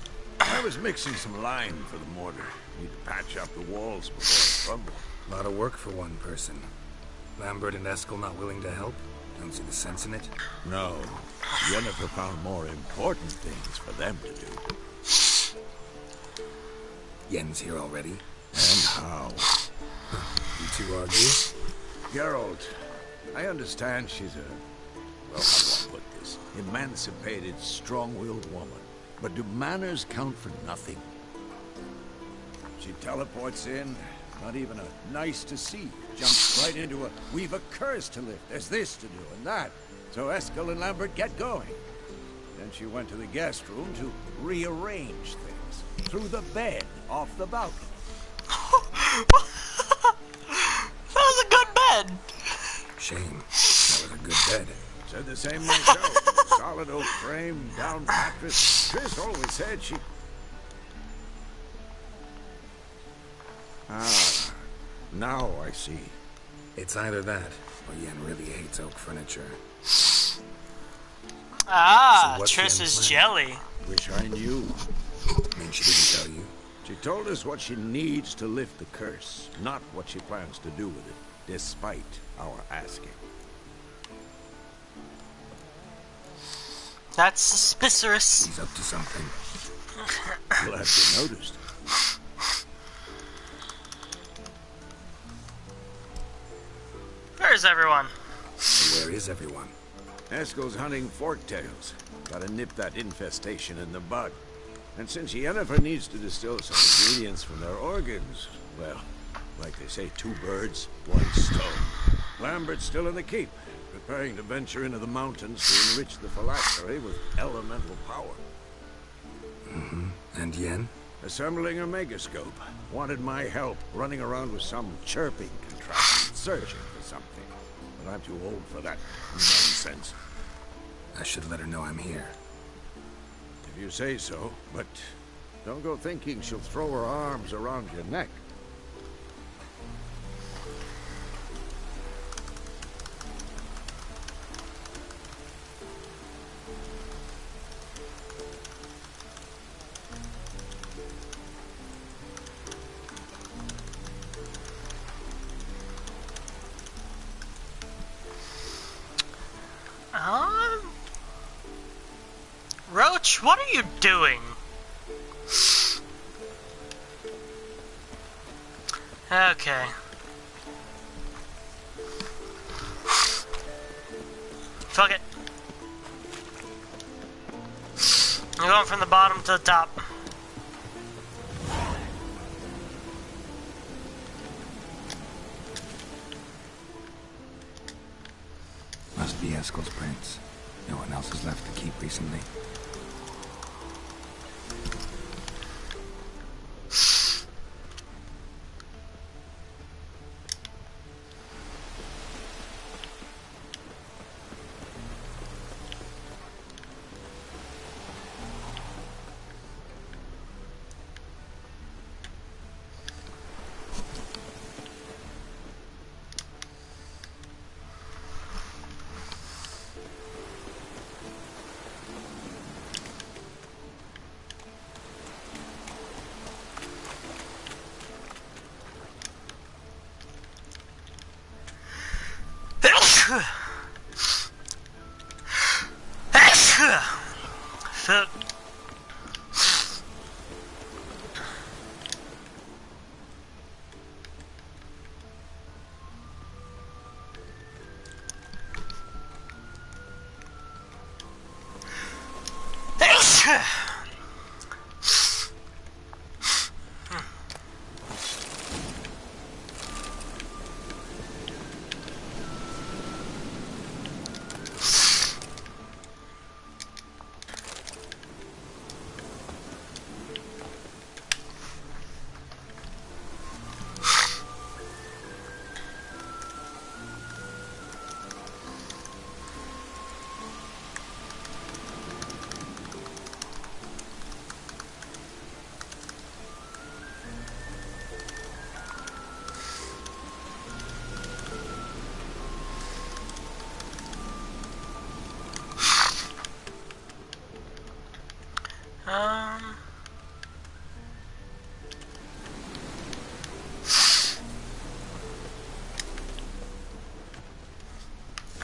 I was mixing some lime for the mortar. Need to patch up the walls before they crumble. A lot of work for one person. Lambert and Eskel not willing to help? Don't see the sense in it? No. Jennifer found more important things for them to do. Yen's here already? And how? You two argue? Geralt, I understand she's a... Well, how do I put this? Emancipated, strong-willed woman. But do manners count for nothing? She teleports in, not even a nice to see. Jumps right into a, we've a curse to lift. There's this to do and that. So Eskel and Lambert get going. Then she went to the guest room to rearrange things. Through the bed, off the balcony. That was a good bed. Shame. That was a good bed. Said the same myself. Solid oak frame, down mattress. Chris always said she... Ah, now I see. It's either that, or Yen really hates oak furniture. Ah, So what's Triss's Yen's jelly. Wish I knew. Mean she didn't tell you? She told us what she needs to lift the curse, not what she plans to do with it, despite our asking. That's suspicious. He's up to something. Glad you noticed. Where's everyone? Where is everyone? Eskel's hunting forktails. Gotta nip that infestation in the bud. And since Yennefer needs to distill some ingredients from their organs, well, like they say, 2 birds, 1 stone. Lambert's still in the keep, preparing to venture into the mountains to enrich the phylactery with elemental power. And Yen? Assembling a megascope. Wanted my help running around with some chirping contraption, searching for something. But I'm too old for that nonsense. I should let her know I'm here. If you say so, but don't go thinking she'll throw her arms around your neck. Roach, what are you doing? Okay. Fuck it. I'm going from the bottom to the top. Must be Eskel's prints. No one else has left the keep recently. food.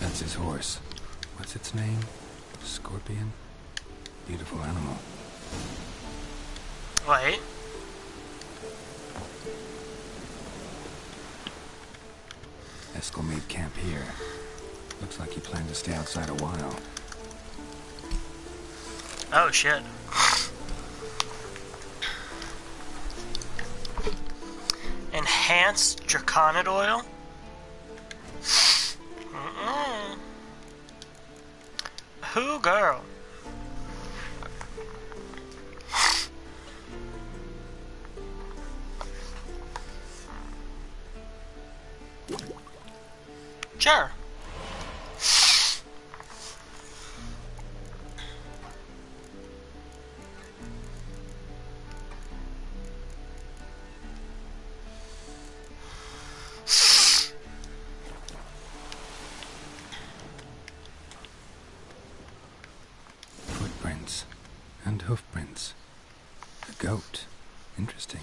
That's his horse. What's its name? Scorpion? Beautiful animal. Wait. Eskel made camp here. Looks like he planned to stay outside a while. Oh shit. Enhanced draconid oil? Who, girl? Sure. Footprints and hoofprints. A goat. Interesting.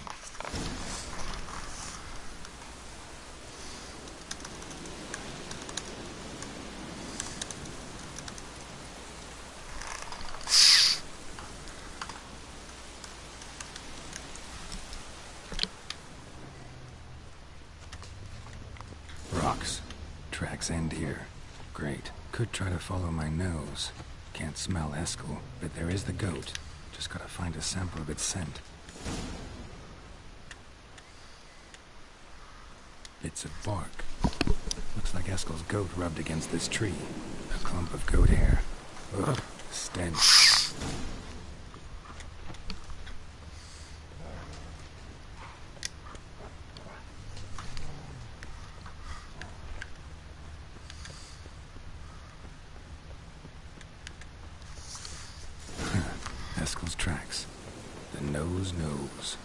Rocks. Tracks end here. Great. Could try to follow my nose. Can't smell Eskel, but there is the goat. Just gotta find a sample of its scent. Bits of bark. Looks like Eskel's goat rubbed against this tree. A clump of goat hair. Ugh, stench. Eskel's tracks. The nose knows.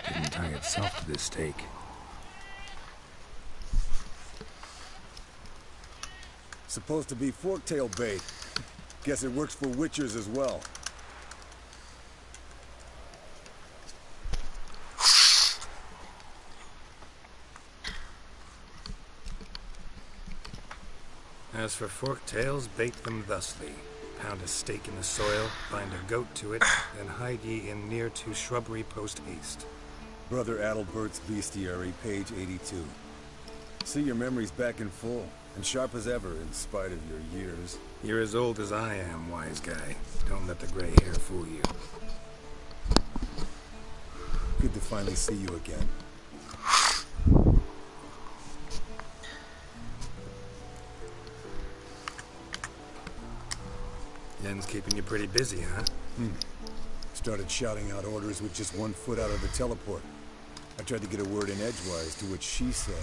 Didn't tie itself to this stake. Supposed to be forktail bait. Guess it works for witchers as well. As for forktails, bait them thusly. Pound a stake in the soil, bind a goat to it, then hide ye in near to shrubbery post haste. Brother Adalbert's Bestiary, page 82. See, your memory's back in full, and sharp as ever, in spite of your years. You're as old as I am, wise guy. Don't let the gray hair fool you. Good to finally see you again. Yen's keeping you pretty busy, huh? Started shouting out orders with just 1 foot out of the teleport. I tried to get a word in edgewise, to which she said...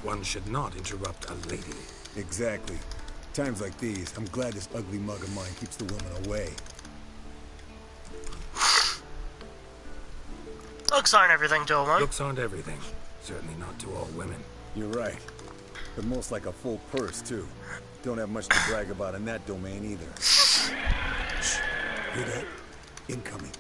One should not interrupt a lady. Exactly. Times like these, I'm glad this ugly mug of mine keeps the women away. Looks aren't everything to a woman. Looks aren't everything. Certainly not to all women. You're right. But most like a full purse, too. Don't have much to brag about in that domain, either. Shh. Hear that? Incoming.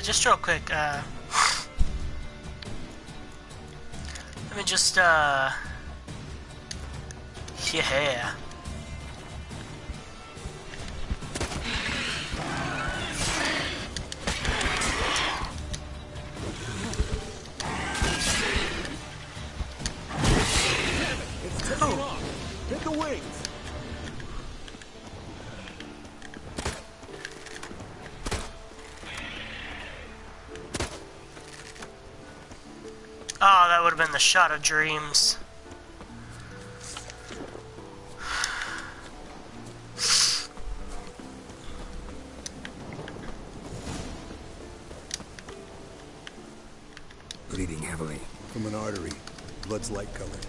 Just real quick, let me just, yeah. It's taking off. Hit the wings. Oh, that would have been the shot of dreams. Bleeding heavily. From an artery. Blood's light colored.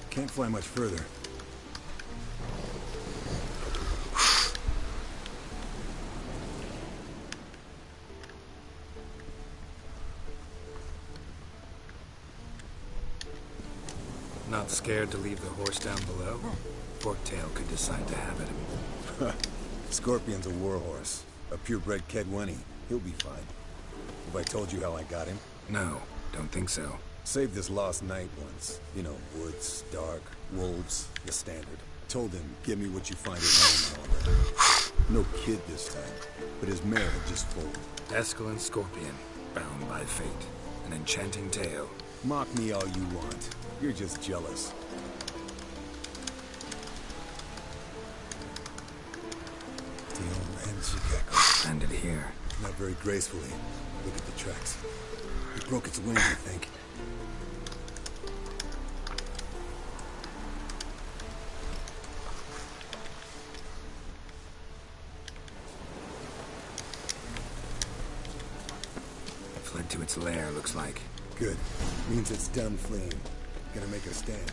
Can't fly much further. Not scared to leave the horse down below? Forktail could decide to have it. Scorpion's a warhorse. A purebred Kedwenny. He'll be fine. Have I told you how I got him? No, don't think so. Saved this lost knight once. You know, woods, dark, wolves, the standard. Told him, give me what you find at home and all that. No kid this time, but his mare had just foaled. Escalin Scorpion, bound by fate. An enchanting tale. Mock me all you want. You're just jealous. The old Enchikeko. Landed here. Not very gracefully. Look at the tracks. It broke its wing, I think. Fled to its lair, looks like. Good. Means it's done fleeing. Gonna make a stand.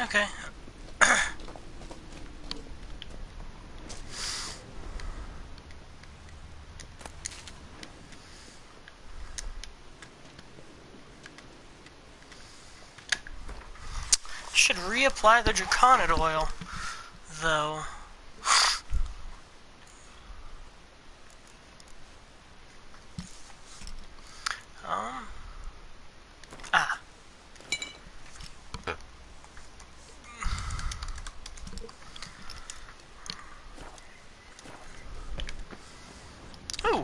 Okay. Should reapply the Draconid oil, though. Ah. Ooh.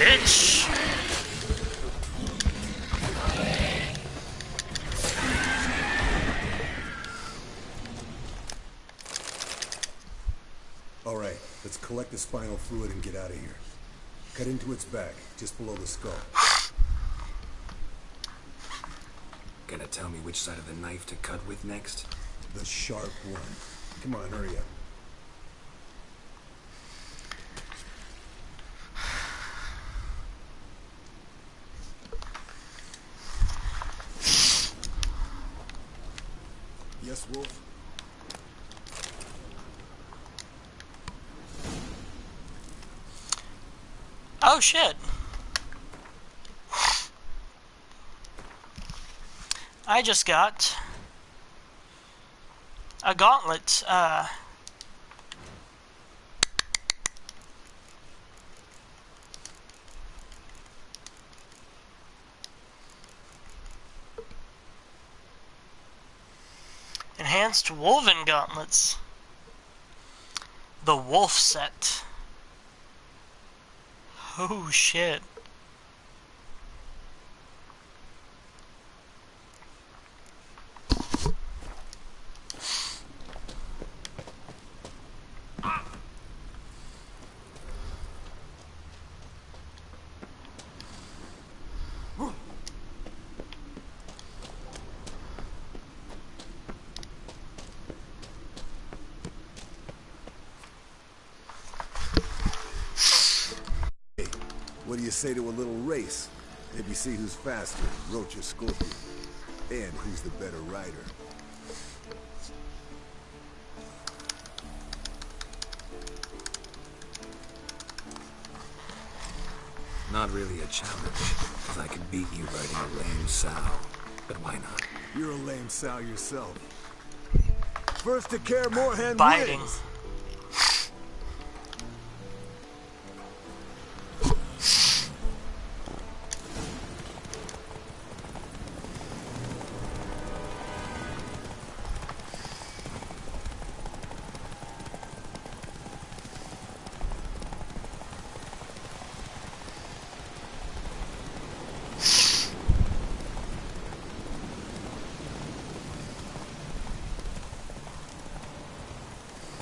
Bitch. All right, let's collect the spinal fluid and get out of here. Cut into its back, just below the skull. Gonna tell me which side of the knife to cut with next? The sharp one. Come on, hurry up. Yes, Wolf? Oh shit. I just got a gauntlet, enhanced woven gauntlets. The wolf set. Oh shit. What do you say to a little race? Maybe see who's faster, Roach or Scorpion. And who's the better rider. Not really a challenge, because I could beat you riding a lame sow. But why not? You're a lame sow yourself. First to care Moorhen Biting. wins.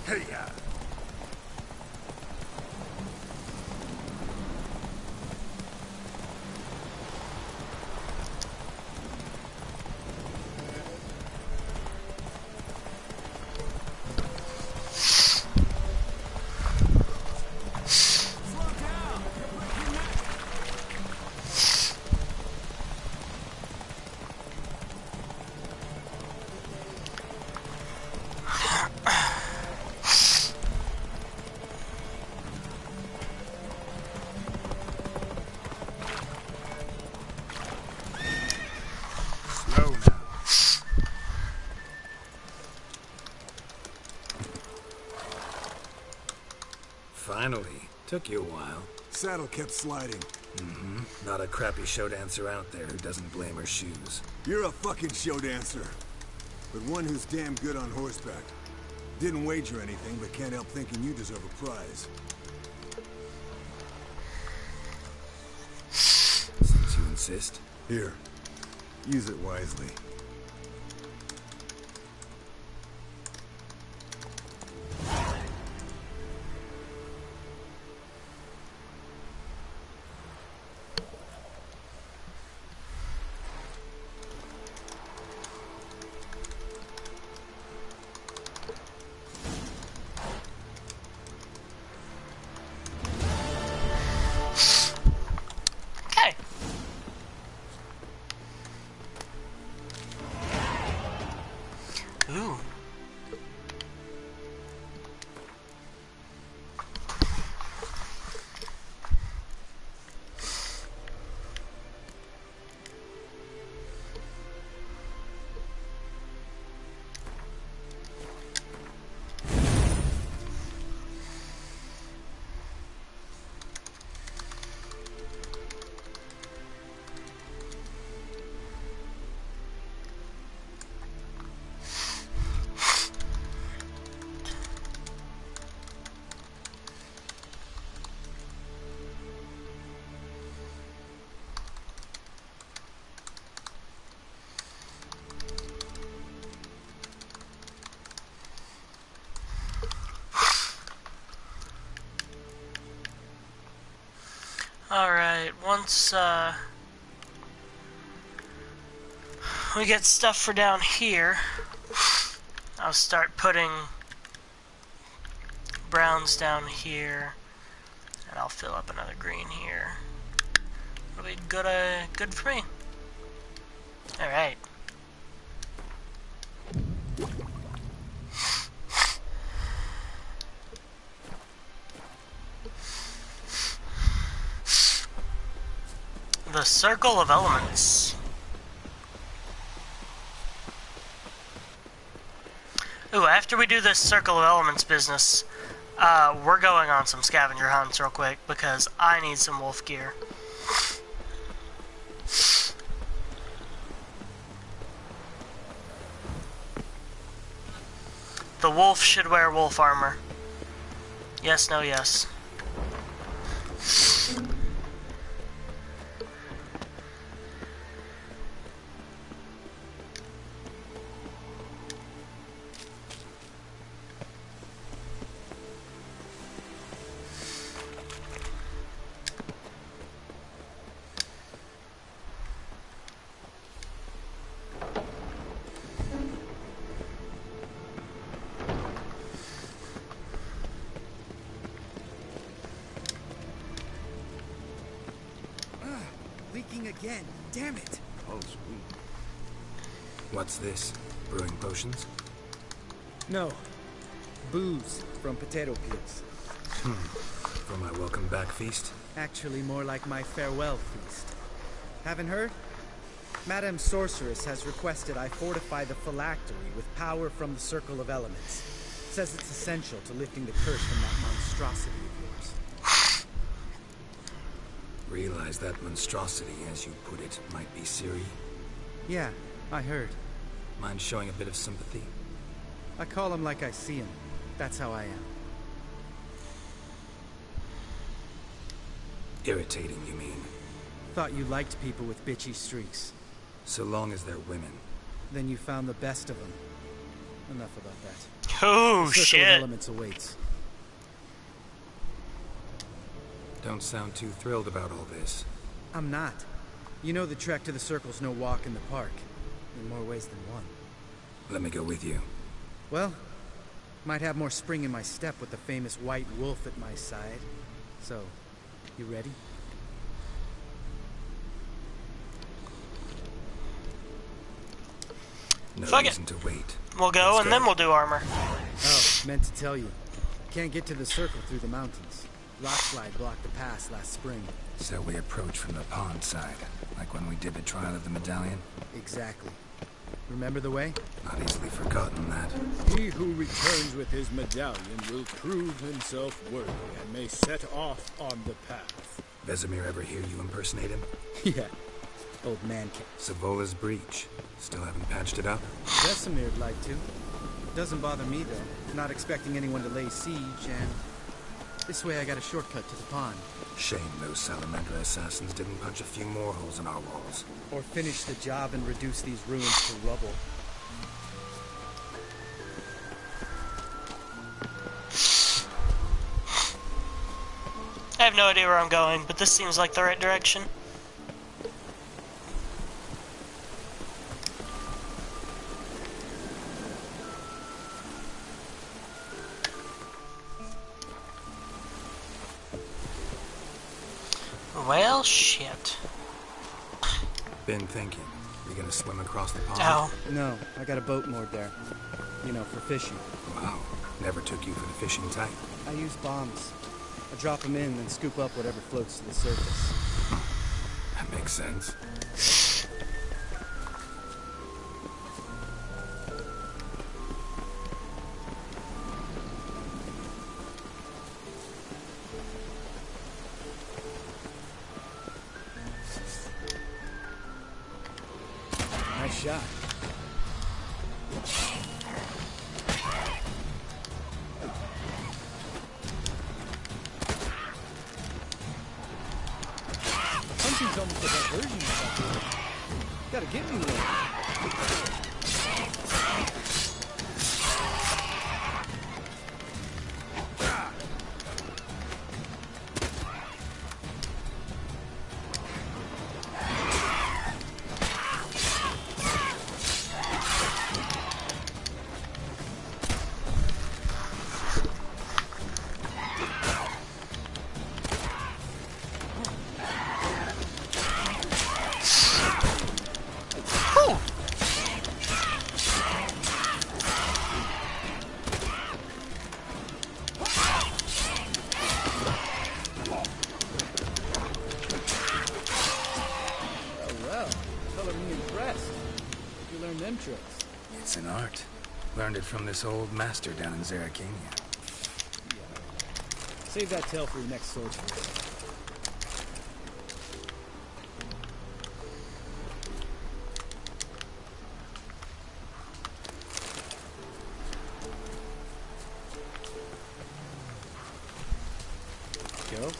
Hey-ya! Finally. Took you a while. Saddle kept sliding. Not a crappy show dancer out there who doesn't blame her shoes. You're a fucking show dancer. But one who's damn good on horseback. Didn't wager anything, but can't help thinking you deserve a prize. Since you insist. Here. Use it wisely. Okay. Ooh. Alright, once we get stuff for down here, I'll start putting browns down here, and I'll fill up another green here. It'll be good, good for me. Alright. The Circle of Elements. Ooh, after we do this Circle of Elements business, we're going on some scavenger hunts real quick because I need some wolf gear. The wolf should wear wolf armor. Yes, no, yes. lagging again. Damn it. Oh, sweet. What's this? Brewing potions? No. Booze from potato peels. For my welcome back feast? Actually, more like my farewell feast. Haven't heard? Madame Sorceress has requested I fortify the phylactery with power from the Circle of Elements. Says it's essential to lifting the curse from that monstrosity of yours. Realize that monstrosity, as you put it, might be Ciri? Yeah, I heard. Mind showing a bit of sympathy? I call him like I see him. That's how I am. Irritating, you mean? Thought you liked people with bitchy streaks. So long as they're women. Then you found the best of them. Enough about that. Oh, The Circle of shit. Elements awaits. Don't sound too thrilled about all this. I'm not. You know the trek to the Circle's no walk in the park. In more ways than one. Let me go with you. Well, might have more spring in my step with the famous white wolf at my side. So, you ready? No Fuck it. reason to wait. We'll go Let's and then we'll do armor. Oh, meant to tell you. Can't get to the Circle through the mountains. Rockslide blocked the pass last spring. So we approach from the pond side, like when we did the trial of the medallion? Exactly. Remember the way? Not easily forgotten that. He who returns with his medallion will prove himself worthy and may set off on the path. Vesemir ever hear you impersonate him? Yeah. Old man can. Savola's breach. Still haven't patched it up? Vesemir'd like to. Doesn't bother me, though. Not expecting anyone to lay siege, and... this way I got a shortcut to the pond. Shame those Salamander assassins didn't punch a few more holes in our walls. Or finish the job and reduce these ruins to rubble. I have no idea where I'm going, but this seems like the right direction. Well, shit. Been thinking. You gonna swim across the pond? Oh. No, I got a boat moored there. You know, for fishing. Wow. Never took you for the fishing type. I use bombs. I drop them in, then scoop up whatever floats to the surface. That makes sense. Nice shot. Hunting's almost a diversion of that. Gotta get me one. It's an art. Learned it from this old master down in Zerrikania. Save that tale for your next sword fight. Go.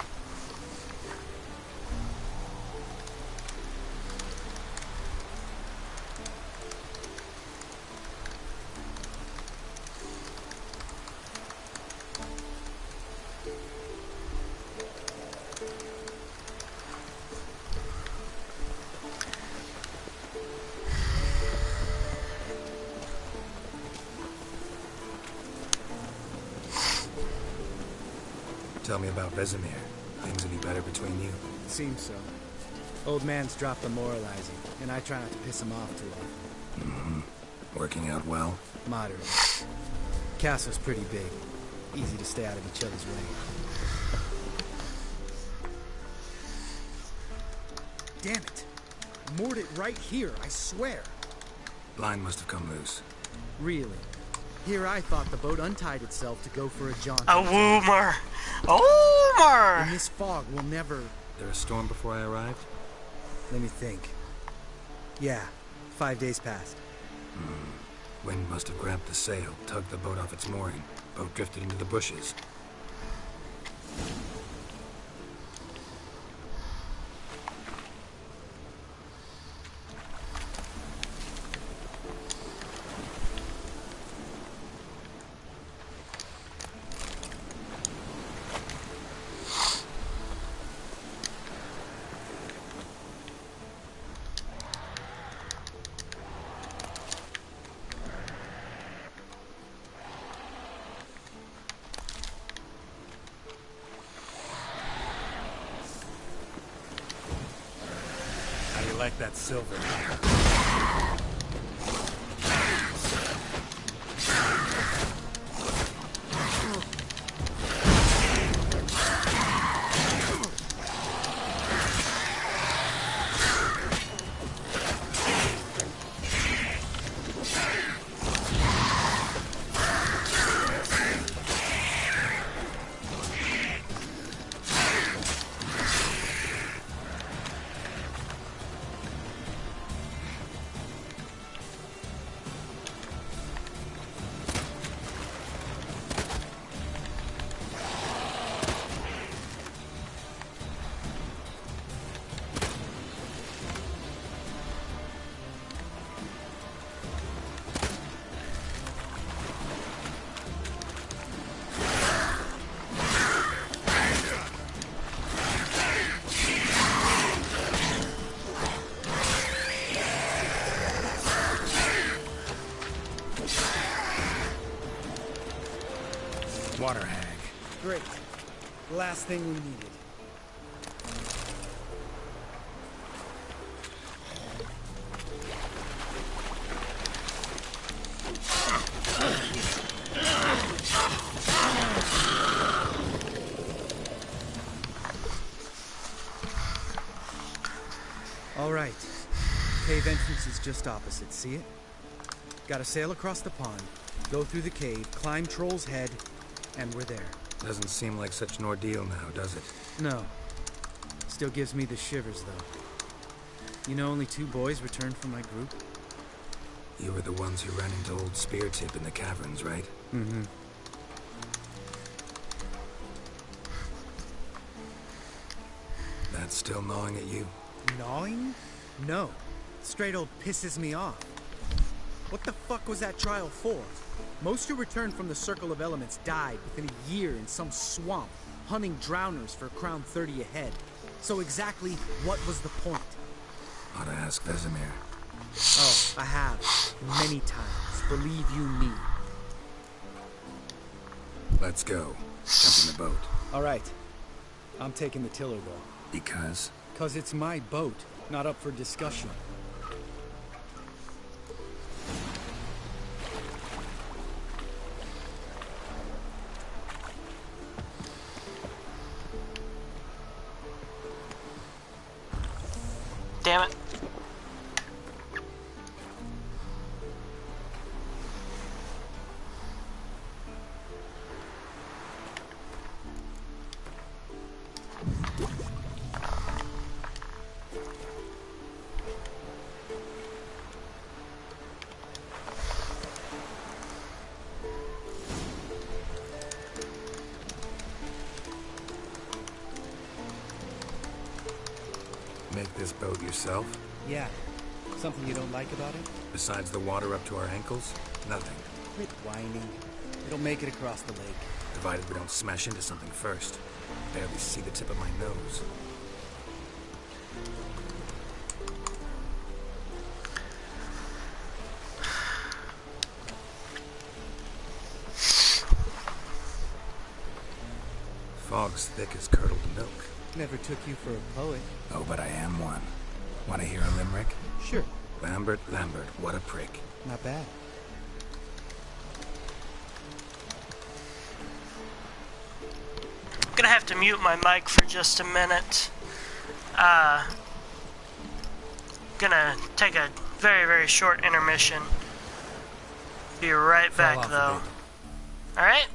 Tell me about Vesemir. Things any better between you? Seems so. Old man's dropped the moralizing, and I try not to piss him off too often. Working out well? Moderately. Castle's pretty big. Easy to stay out of each other's way. Damn it! I moored it right here, I swear! Line must have come loose. Really? Here I thought the boat untied itself to go for a jaunt. A woomer! A woomer! In this fog, we'll never... There a storm before I arrived? Let me think. Yeah, 5 days passed. Wind must have grabbed the sail, tugged the boat off its mooring. Boat drifted into the bushes. Like that silver. Water hag. Great. Last thing we needed. All right. Cave entrance is just opposite, see it? Gotta sail across the pond, go through the cave, climb Troll's Head, and we're there. Doesn't seem like such an ordeal now, does it? No. Still gives me the shivers, though. You know only 2 boys returned from my group? You were the ones who ran into old Spear Tip in the caverns, right? Mm-hmm. That's still gnawing at you? Gnawing? No. Straight old pisses me off. What the fuck was that trial for? Most who returned from the Circle of Elements died within a year in some swamp, hunting drowners for a crown 30 a head. So exactly what was the point? Ought to ask Vesemir. Oh, I have. Many times. Believe you me. Let's go. Jump in the boat. All right. I'm taking the tiller, though. Because? 'Cause it's my boat, not up for discussion. Damn it. Make this boat yourself? Yeah. Something you don't like about it? Besides the water up to our ankles? Nothing. Quit whining. It'll make it across the lake. Provided we don't smash into something first. Barely see the tip of my nose. Fog's thick as curdled milk. Never took you for a poet. Oh, but I am one. Want to hear a limerick? Sure. Lambert, Lambert, what a prick. Not bad. I'm gonna have to mute my mic for just a minute. Gonna take a very, very short intermission. Be right back, though. Alright?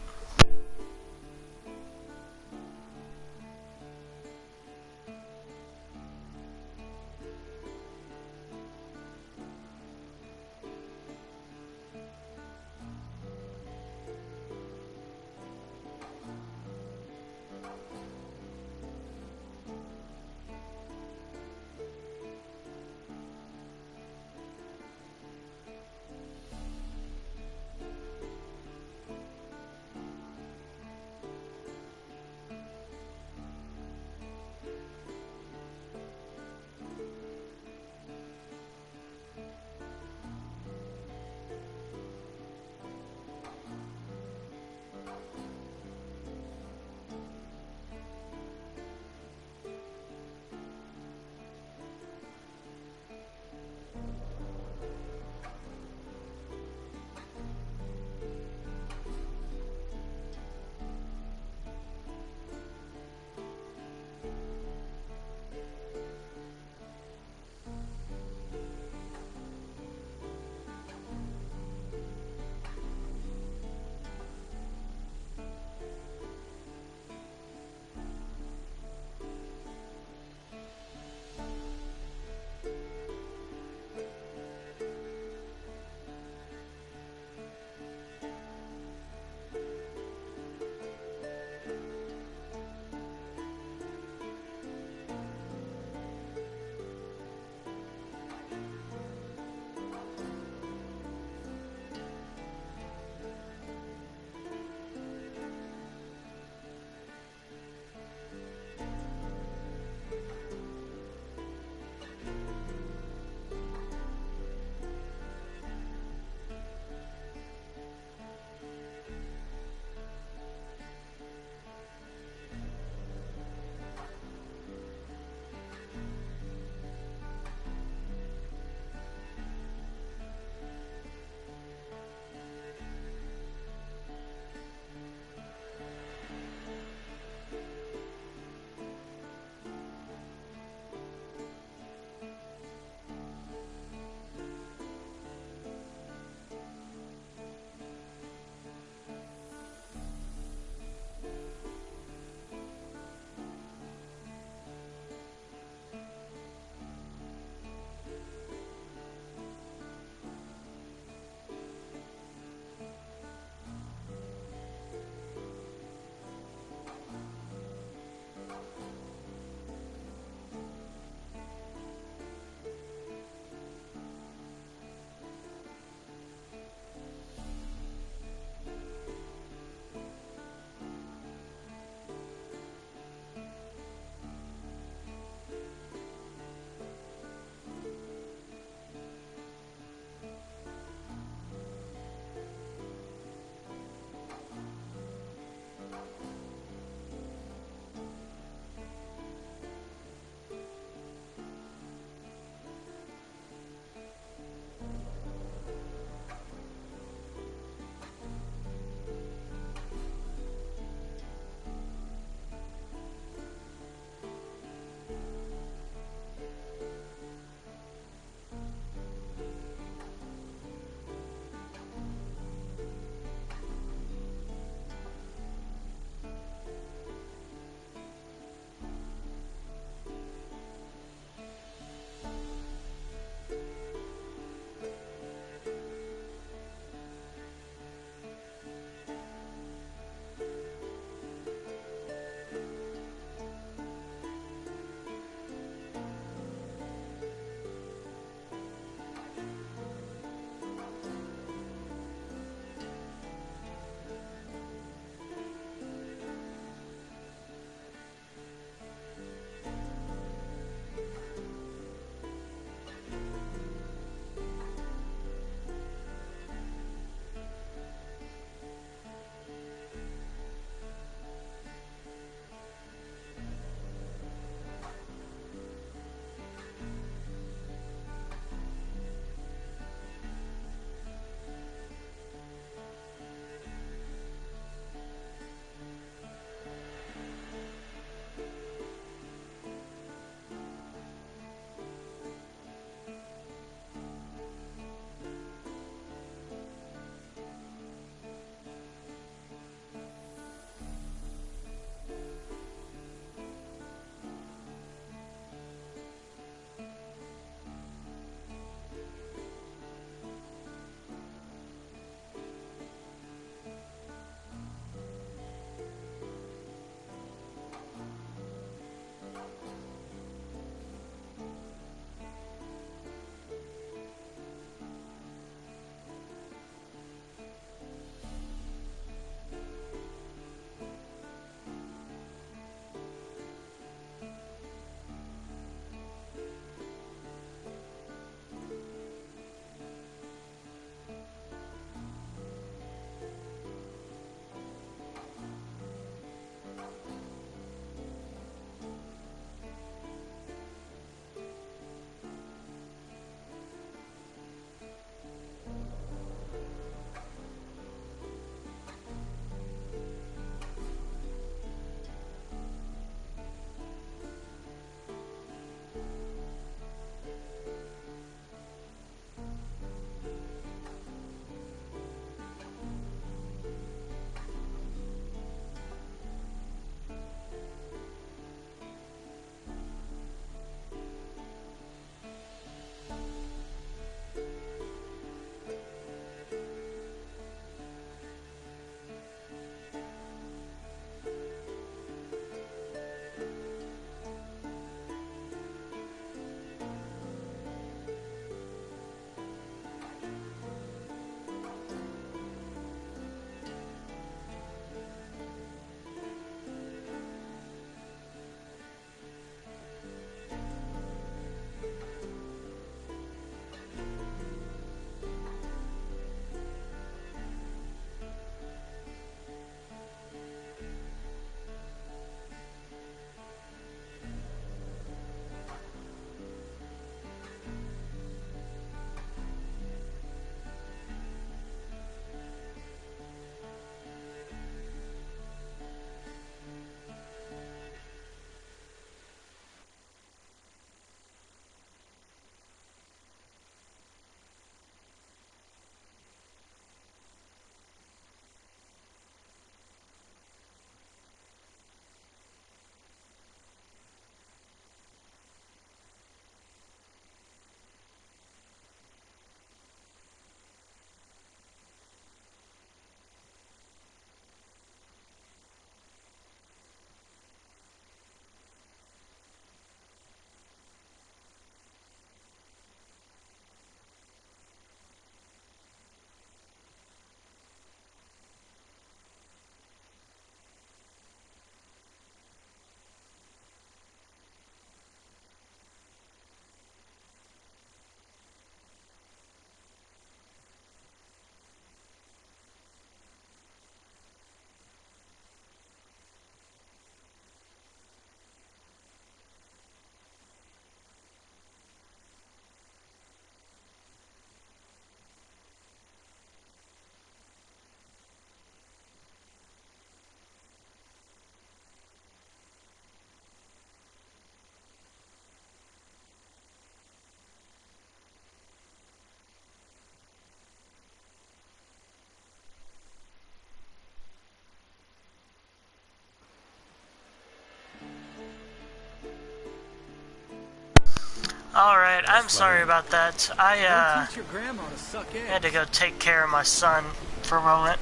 Alright, I'm sorry about that. Don't teach your grandma to suck eggs. Had to go take care of my son for a moment.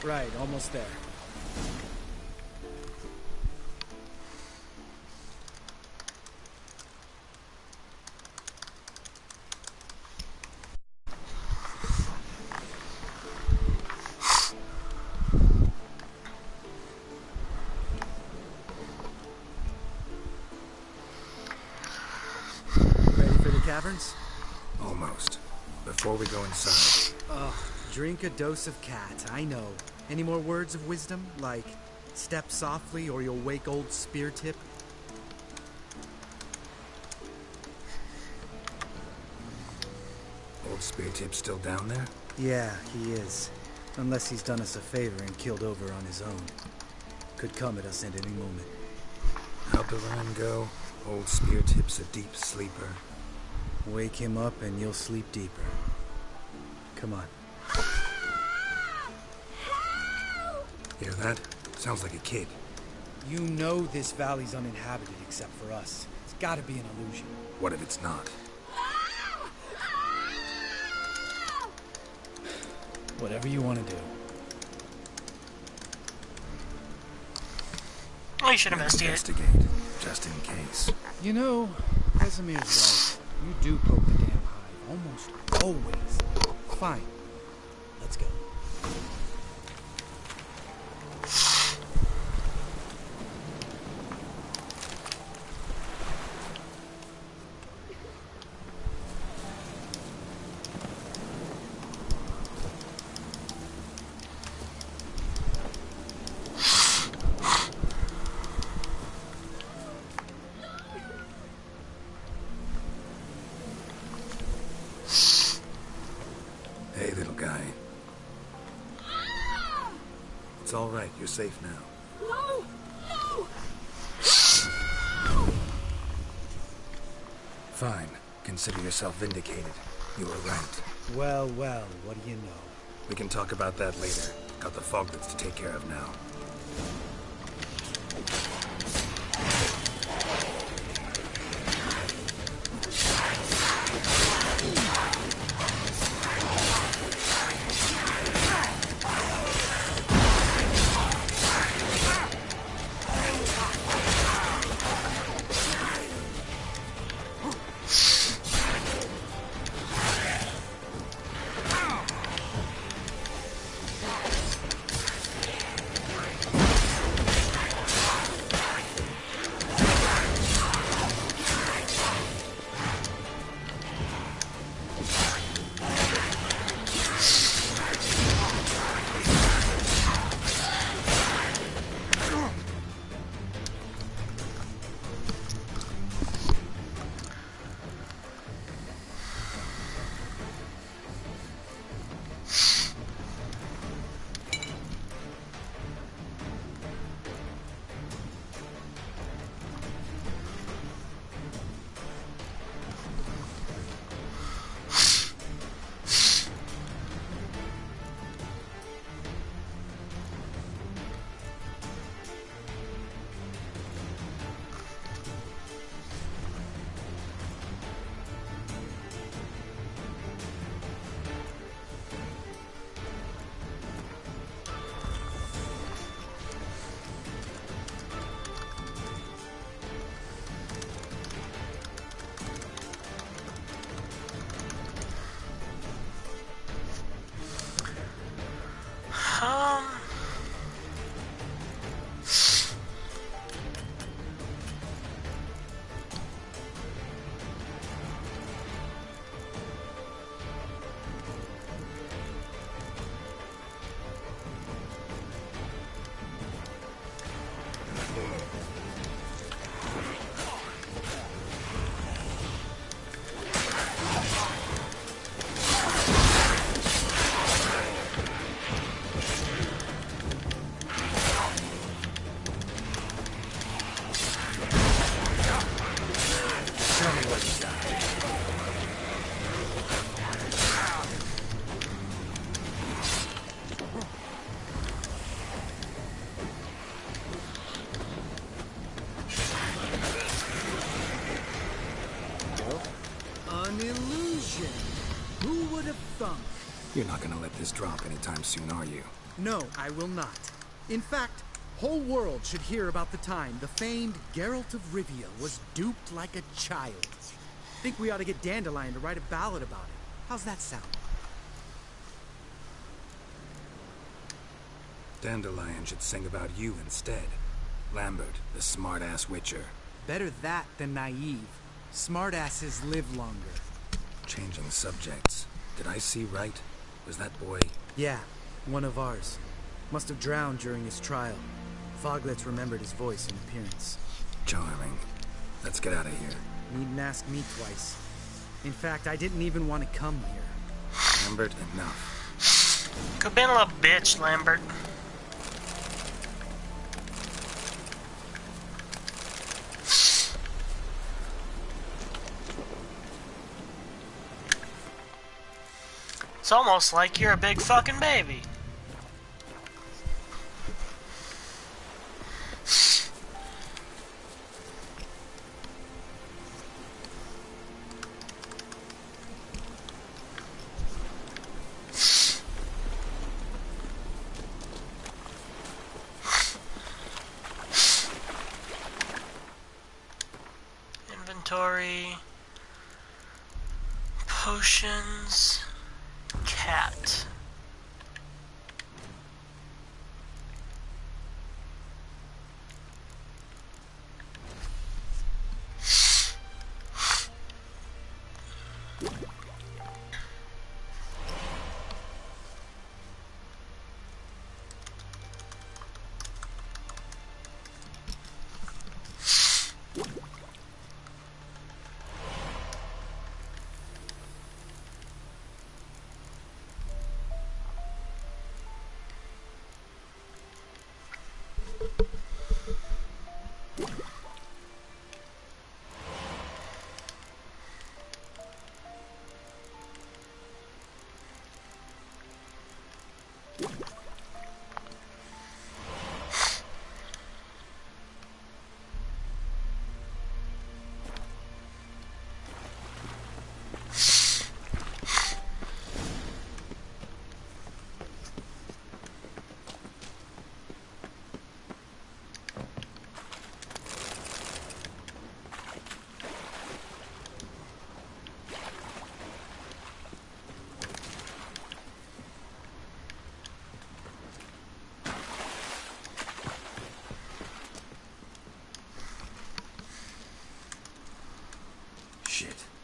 Right, almost there. Ready for the caverns? Almost. Before we go inside. Ugh, drink a dose of cat, I know. Any more words of wisdom? Like, step softly or you'll wake old Spear Tip? Old Spear Tip's still down there? Yeah, he is. Unless he's done us a favor and killed over on his own. Could come at us at any moment. How'd the rhyme go? Old Spear Tip's a deep sleeper. Wake him up and you'll sleep deeper. Come on. Hear that? Sounds like a kid. You know this valley's uninhabited except for us. It's gotta be an illusion. What if it's not? Whatever you want to do. Well, you should investigate. Just in case. You know, Casimir's right. You do poke the damn hive. Almost always. Fine. Let's go. Hey, little guy. It's all right. You're safe now. No! No! Fine. Consider yourself vindicated. You were right. Well, well, what do you know? We can talk about that later. Got the foglets to take care of now. You're not gonna let this drop anytime soon, are you? No, I will not. In fact, whole world should hear about the time the famed Geralt of Rivia was duped like a child. Think we ought to get Dandelion to write a ballad about it. How's that sound? Dandelion should sing about you instead. Lambert, the smart-ass witcher. Better that than naive. Smartasses live longer. Changing subjects. Did I see right? Was that boy... Yeah, one of ours. Must have drowned during his trial. Foglets remembered his voice and appearance. Charming. Let's get out of here. Needn't ask me twice. In fact, I didn't even want to come here. Lambert, enough. Could been a little bitch, Lambert. It's almost like you're a big fucking baby. Inventory. Potions. Cat.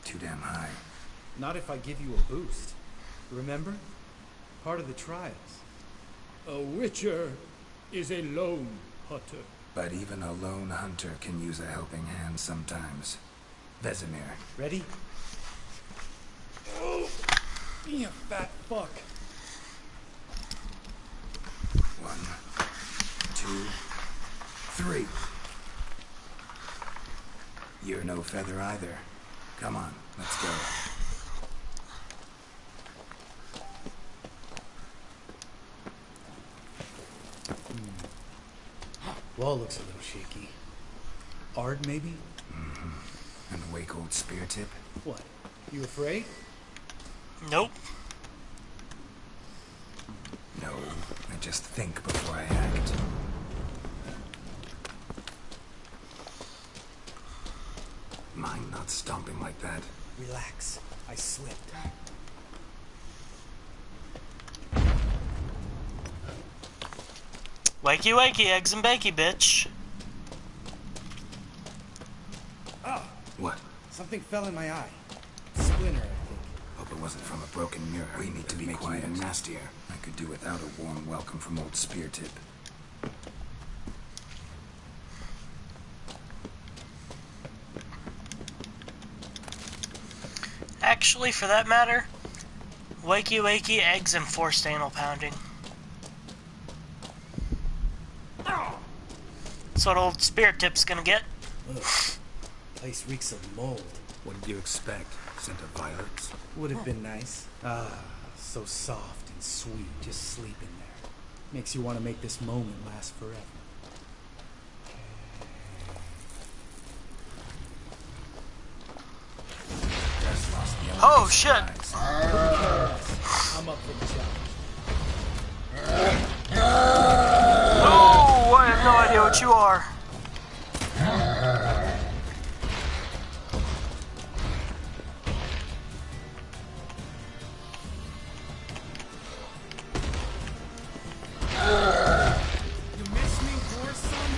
Too damn high. Not if I give you a boost. Remember? Part of the trials. A witcher is a lone hunter. But even a lone hunter can use a helping hand sometimes. Vesemir. Ready? Oh, you fat fuck. 1, 2, 3. You're no feather either. Come on, let's go. Wall looks a little shaky. Ard, maybe? Mm-hmm. And a wake-old spear tip? What? You afraid? Nope. No, I just think before I act. Mind not stomping like that. Relax. I slipped. Wakey wakey, eggs and bakey, bitch. Oh! What? Something fell in my eye. Splinter, I think. Hope it wasn't from a broken mirror. We need to be quiet and nastier. I could do without a warm welcome from old spear tip. Actually, for that matter, wakey wakey, eggs and forced anal pounding. That's what old spirit tip's gonna get. Ugh. Place reeks of mold. What did you expect? Scent of violets? Would have been nice. Ah, so soft and sweet, just sleeping there. Makes you want to make this moment last forever. Oh shit! I'm I'm up for the challenge. Oh, I have no idea what you are. You miss me, poor son?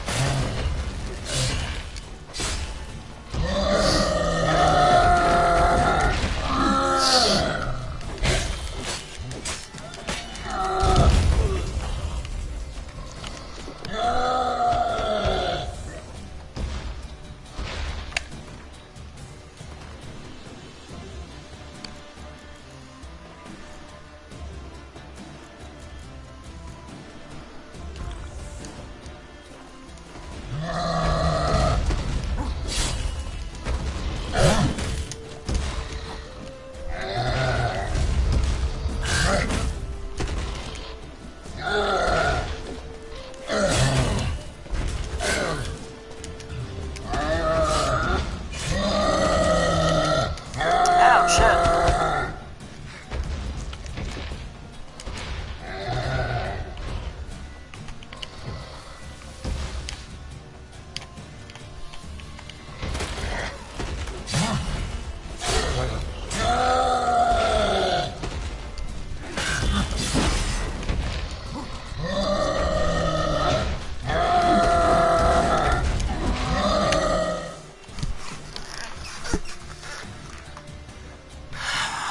Oh, shit.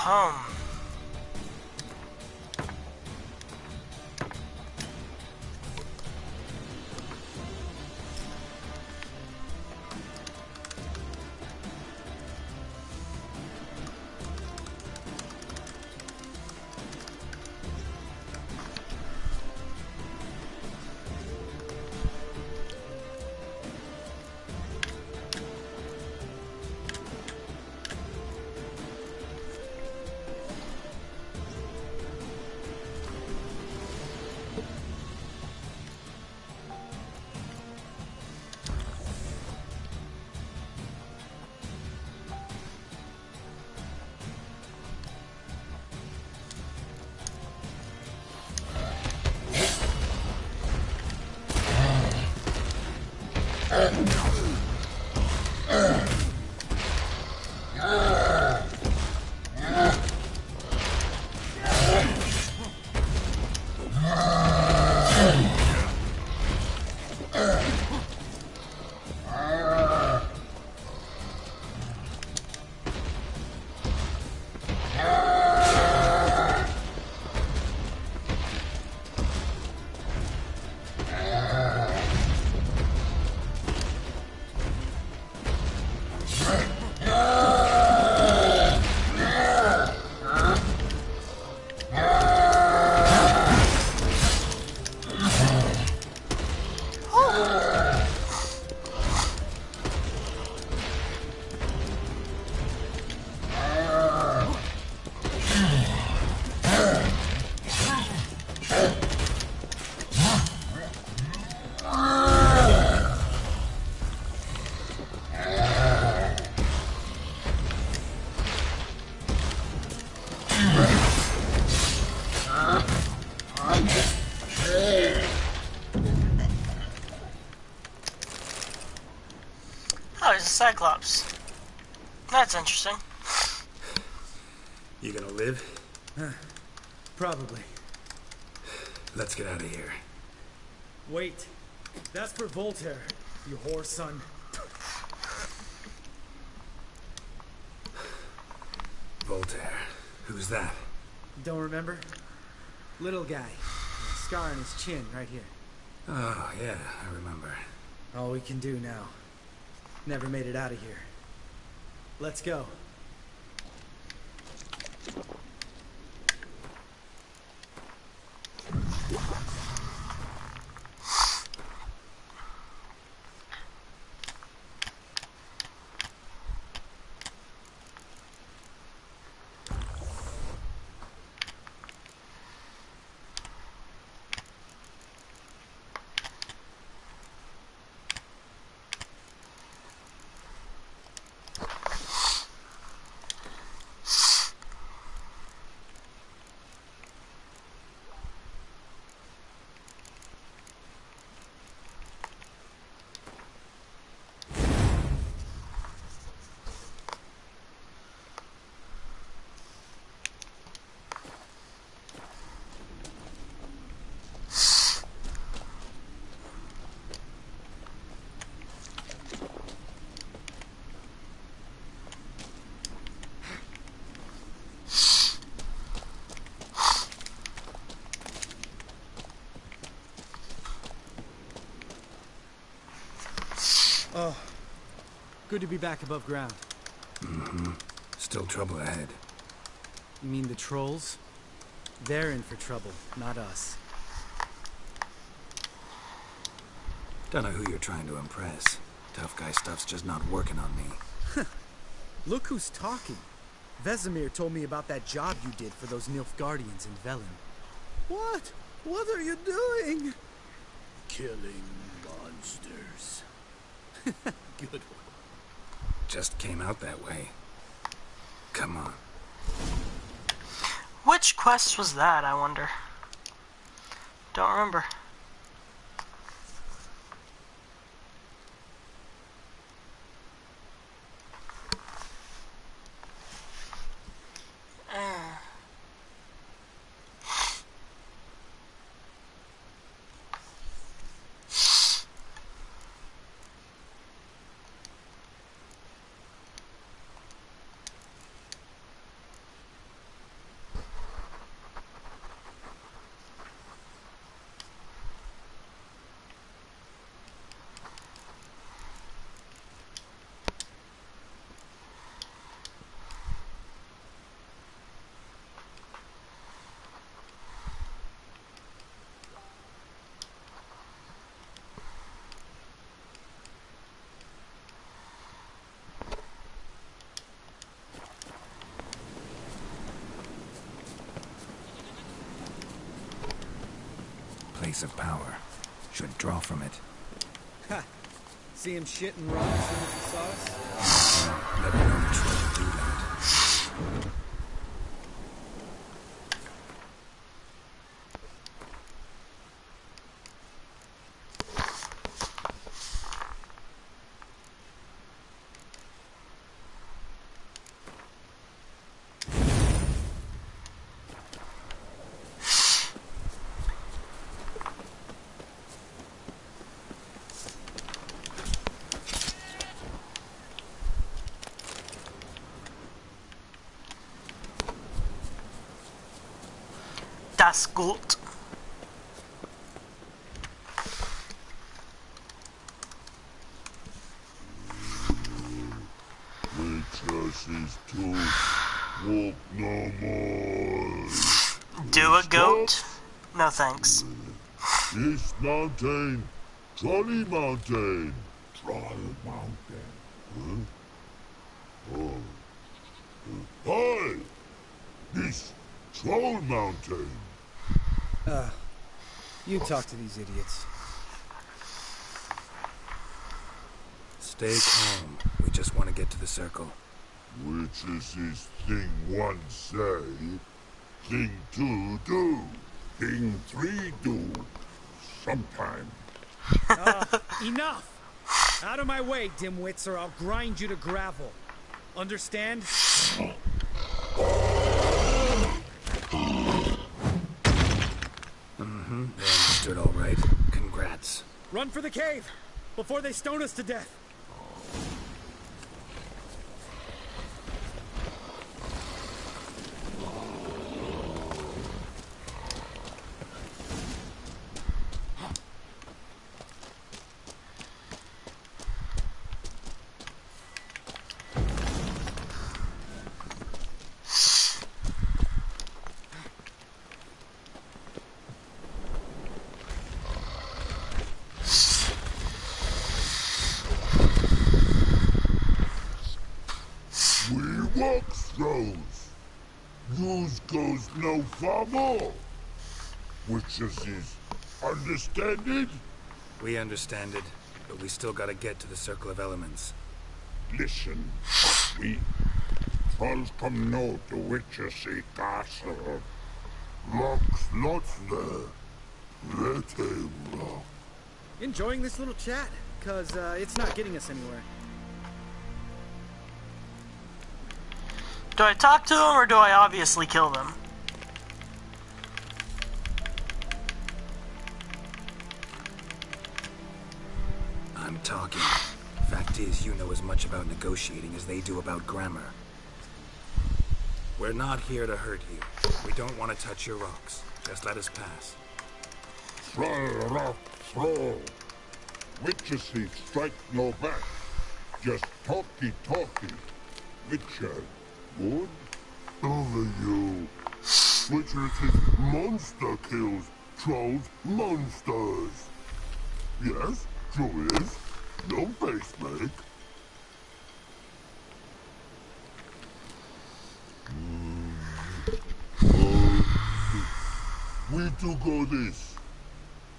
Home. Oh, he's a Cyclops. That's interesting. You gonna live? Probably. Let's get out of here. Wait. That's for Voltaire, you whore son. Voltaire. Who's that? Don't remember? Little guy. Scar on his chin, right here. Oh, yeah, I remember. All we can do now. Never made it out of here. Let's go. Oh, good to be back above ground. Mm-hmm. Still trouble ahead. You mean the trolls? They're in for trouble, not us. Don't know who you're trying to impress. Tough guy stuff's just not working on me. Look who's talking. Vesemir told me about that job you did for those Nilfgaardians in Velen. What? What are you doing? Killing monsters. Good one. Just came out that way. Come on. Which quest was that, I wonder? Don't remember. Place of power. Should draw from it. Ha! See him shit and run as soon as he saw us? Never known a troll to do that. Das gut. Walk no more. Do a goat? No thanks. This mountain, Trolley Mountain. Troll Mountain. Huh? Oh. Hi! This Troll Mountain. You talk to these idiots. Stay calm. We just want to get to the circle. Which is this thing one say, thing two do, thing three do, sometime. Enough! Out of my way, dimwits, or I'll grind you to gravel. Understand? Mm-hmm. They understood all right. Congrats. Run for the cave! Before they stone us to death! Walk throws. News goes no far more. Which is understand it? We understand it, but we still gotta get to the Circle of Elements. Listen, we trolls come no to Witchersea Castle. Locks lots there. Let him rock. Enjoying this little chat? Cause it's not getting us anywhere. Do I talk to them or do I obviously kill them? I'm talking. Fact is, you know as much about negotiating as they do about grammar. We're not here to hurt you. We don't want to touch your rocks. Just let us pass. Troll rock, troll. Witcher seek strike no back. Just talky. Witcher, good? Over you. Witcher seeks monster kills. Trolls, monsters. Yes, true is. No face make. We do go this.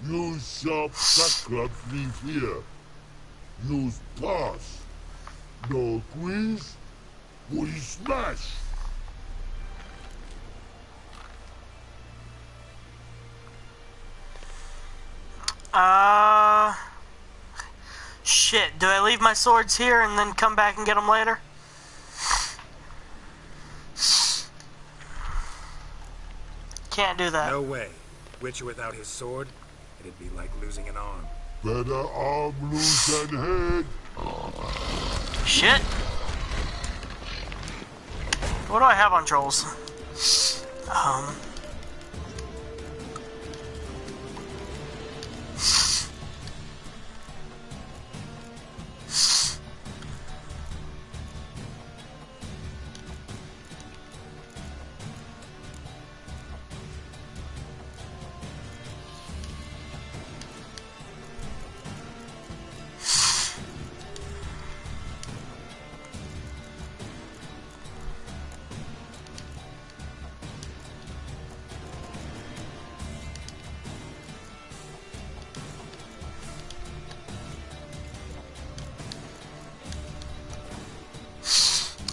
Use sharp sackcloth leave here. Use pass. No quiz. We smash. Shit. Do I leave my swords here and then come back and get them later? Can't do that. No way. Witcher without his sword? It'd be like losing an arm. Better arm loose than head. Shit. What do I have on trolls?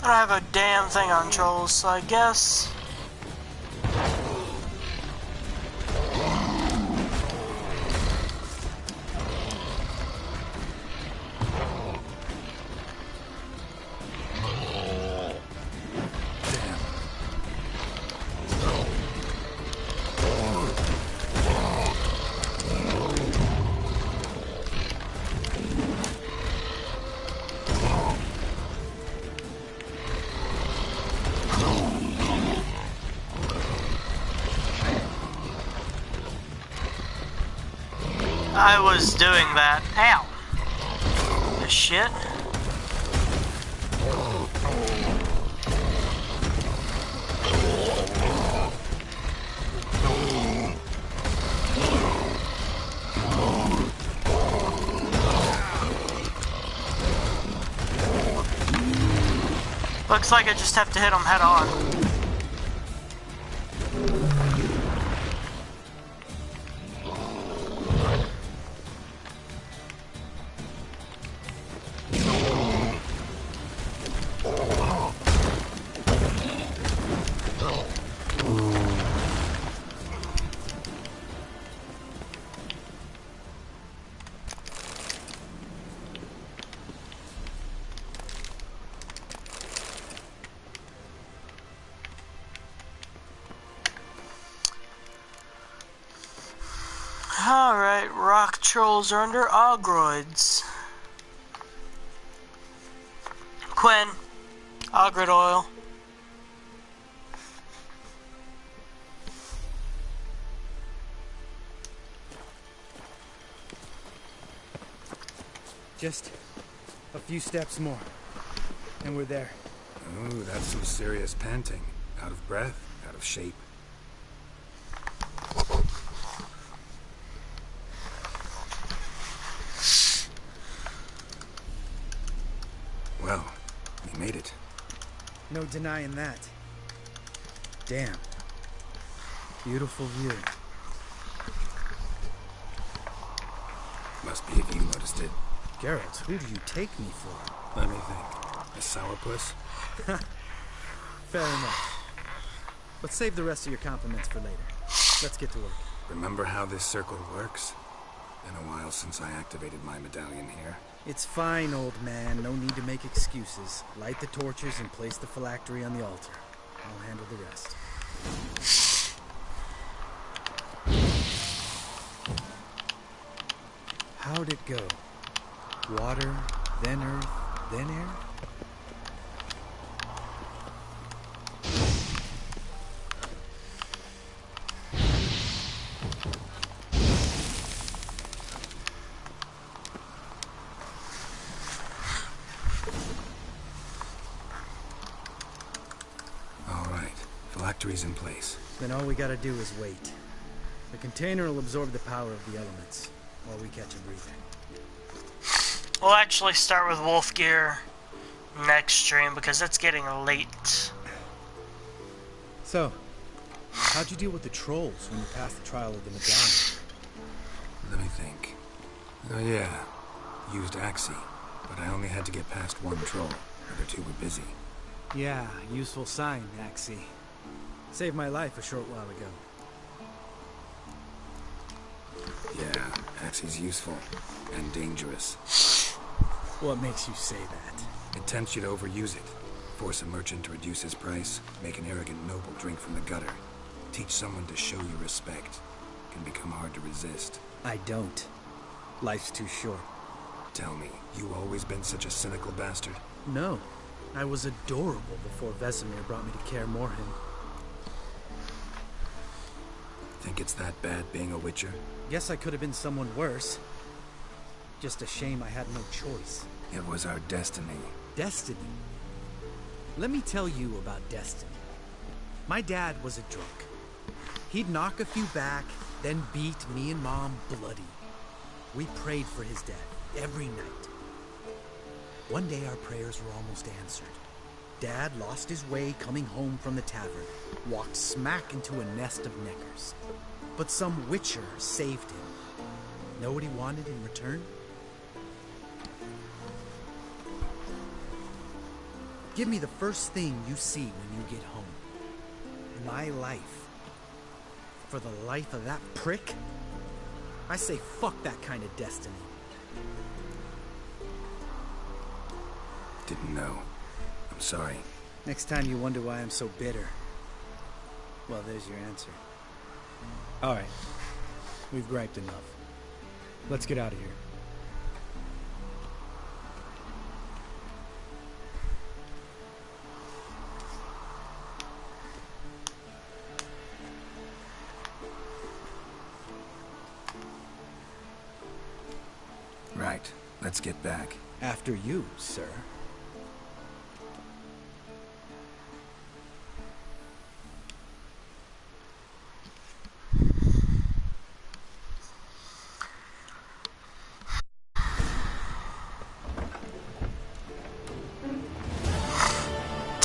I don't have a damn thing on trolls, so I guess... I was doing that. Ow! The shit. Looks like I just have to hit them head on. Alright, rock trolls are under ogroids. Quinn, ogrid oil. Just a few steps more, and we're there. Ooh, that's some serious panting. Out of breath, out of shape. Well, we made it. No denying that. Damn. Beautiful view. Must be if you noticed it. Geralt, who do you take me for? Let me think. A sourpuss? Fair enough. But save the rest of your compliments for later. Let's get to work. Remember how this circle works? Been a while since I activated my medallion here. It's fine, old man. No need to make excuses. Light the torches and place the phylactery on the altar. I'll handle the rest. How'd it go? Water, then earth, then air? factory's in place. Then all we gotta do is wait. The container will absorb the power of the elements, while we catch a breather. We'll actually start with Wolf Gear next stream, because it's getting late. So, how'd you deal with the trolls when you passed the trial of the medallion? Let me think. Oh yeah, used Axie, but I only had to get past one troll. The other two were busy. Yeah, useful sign, Axie. Saved my life a short while ago. Yeah, Axie's useful. And dangerous. What makes you say that? It tempts you to overuse it. Force a merchant to reduce his price. Make an arrogant noble drink from the gutter. Teach someone to show you respect. Can become hard to resist. I don't. Life's too short. Tell me, you always been such a cynical bastard? No. I was adorable before Vesemir brought me to care more him. Think it's that bad being a witcher? Guess I could have been someone worse. Just a shame I had no choice. It was our destiny. Destiny? Let me tell you about destiny. My dad was a drunk. He'd knock a few back, then beat me and Mom bloody. We prayed for his death every night. One day our prayers were almost answered. Dad lost his way coming home from the tavern, walked smack into a nest of neckers. But some witcher saved him. Know what he wanted in return? Give me the first thing you see when you get home. My life. For the life of that prick? I say fuck that kind of destiny. Didn't know. I'm sorry. Next time you wonder why I'm so bitter, well, there's your answer. Alright. We've griped enough. Let's get out of here. Right. Let's get back. After you, sir.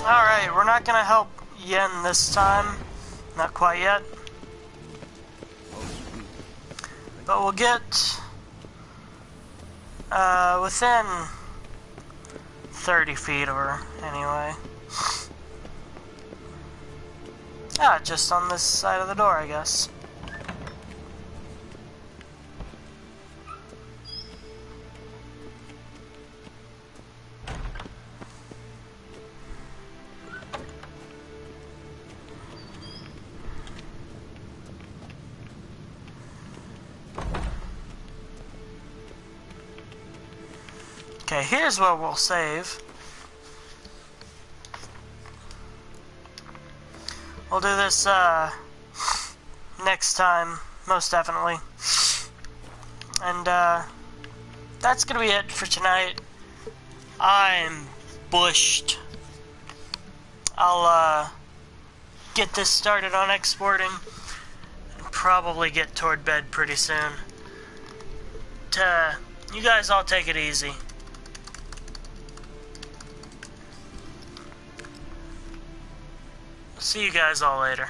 Alright, we're not gonna help Yen this time. Not quite yet. But we'll get within 30 feet of her, anyway. Ah, just on this side of the door, I guess. Okay, here's where we'll save. We'll do this next time, most definitely. And that's gonna be it for tonight. I'm bushed. I'll get this started on exporting and probably get toward bed pretty soon. You guys all take it easy. See you guys all later.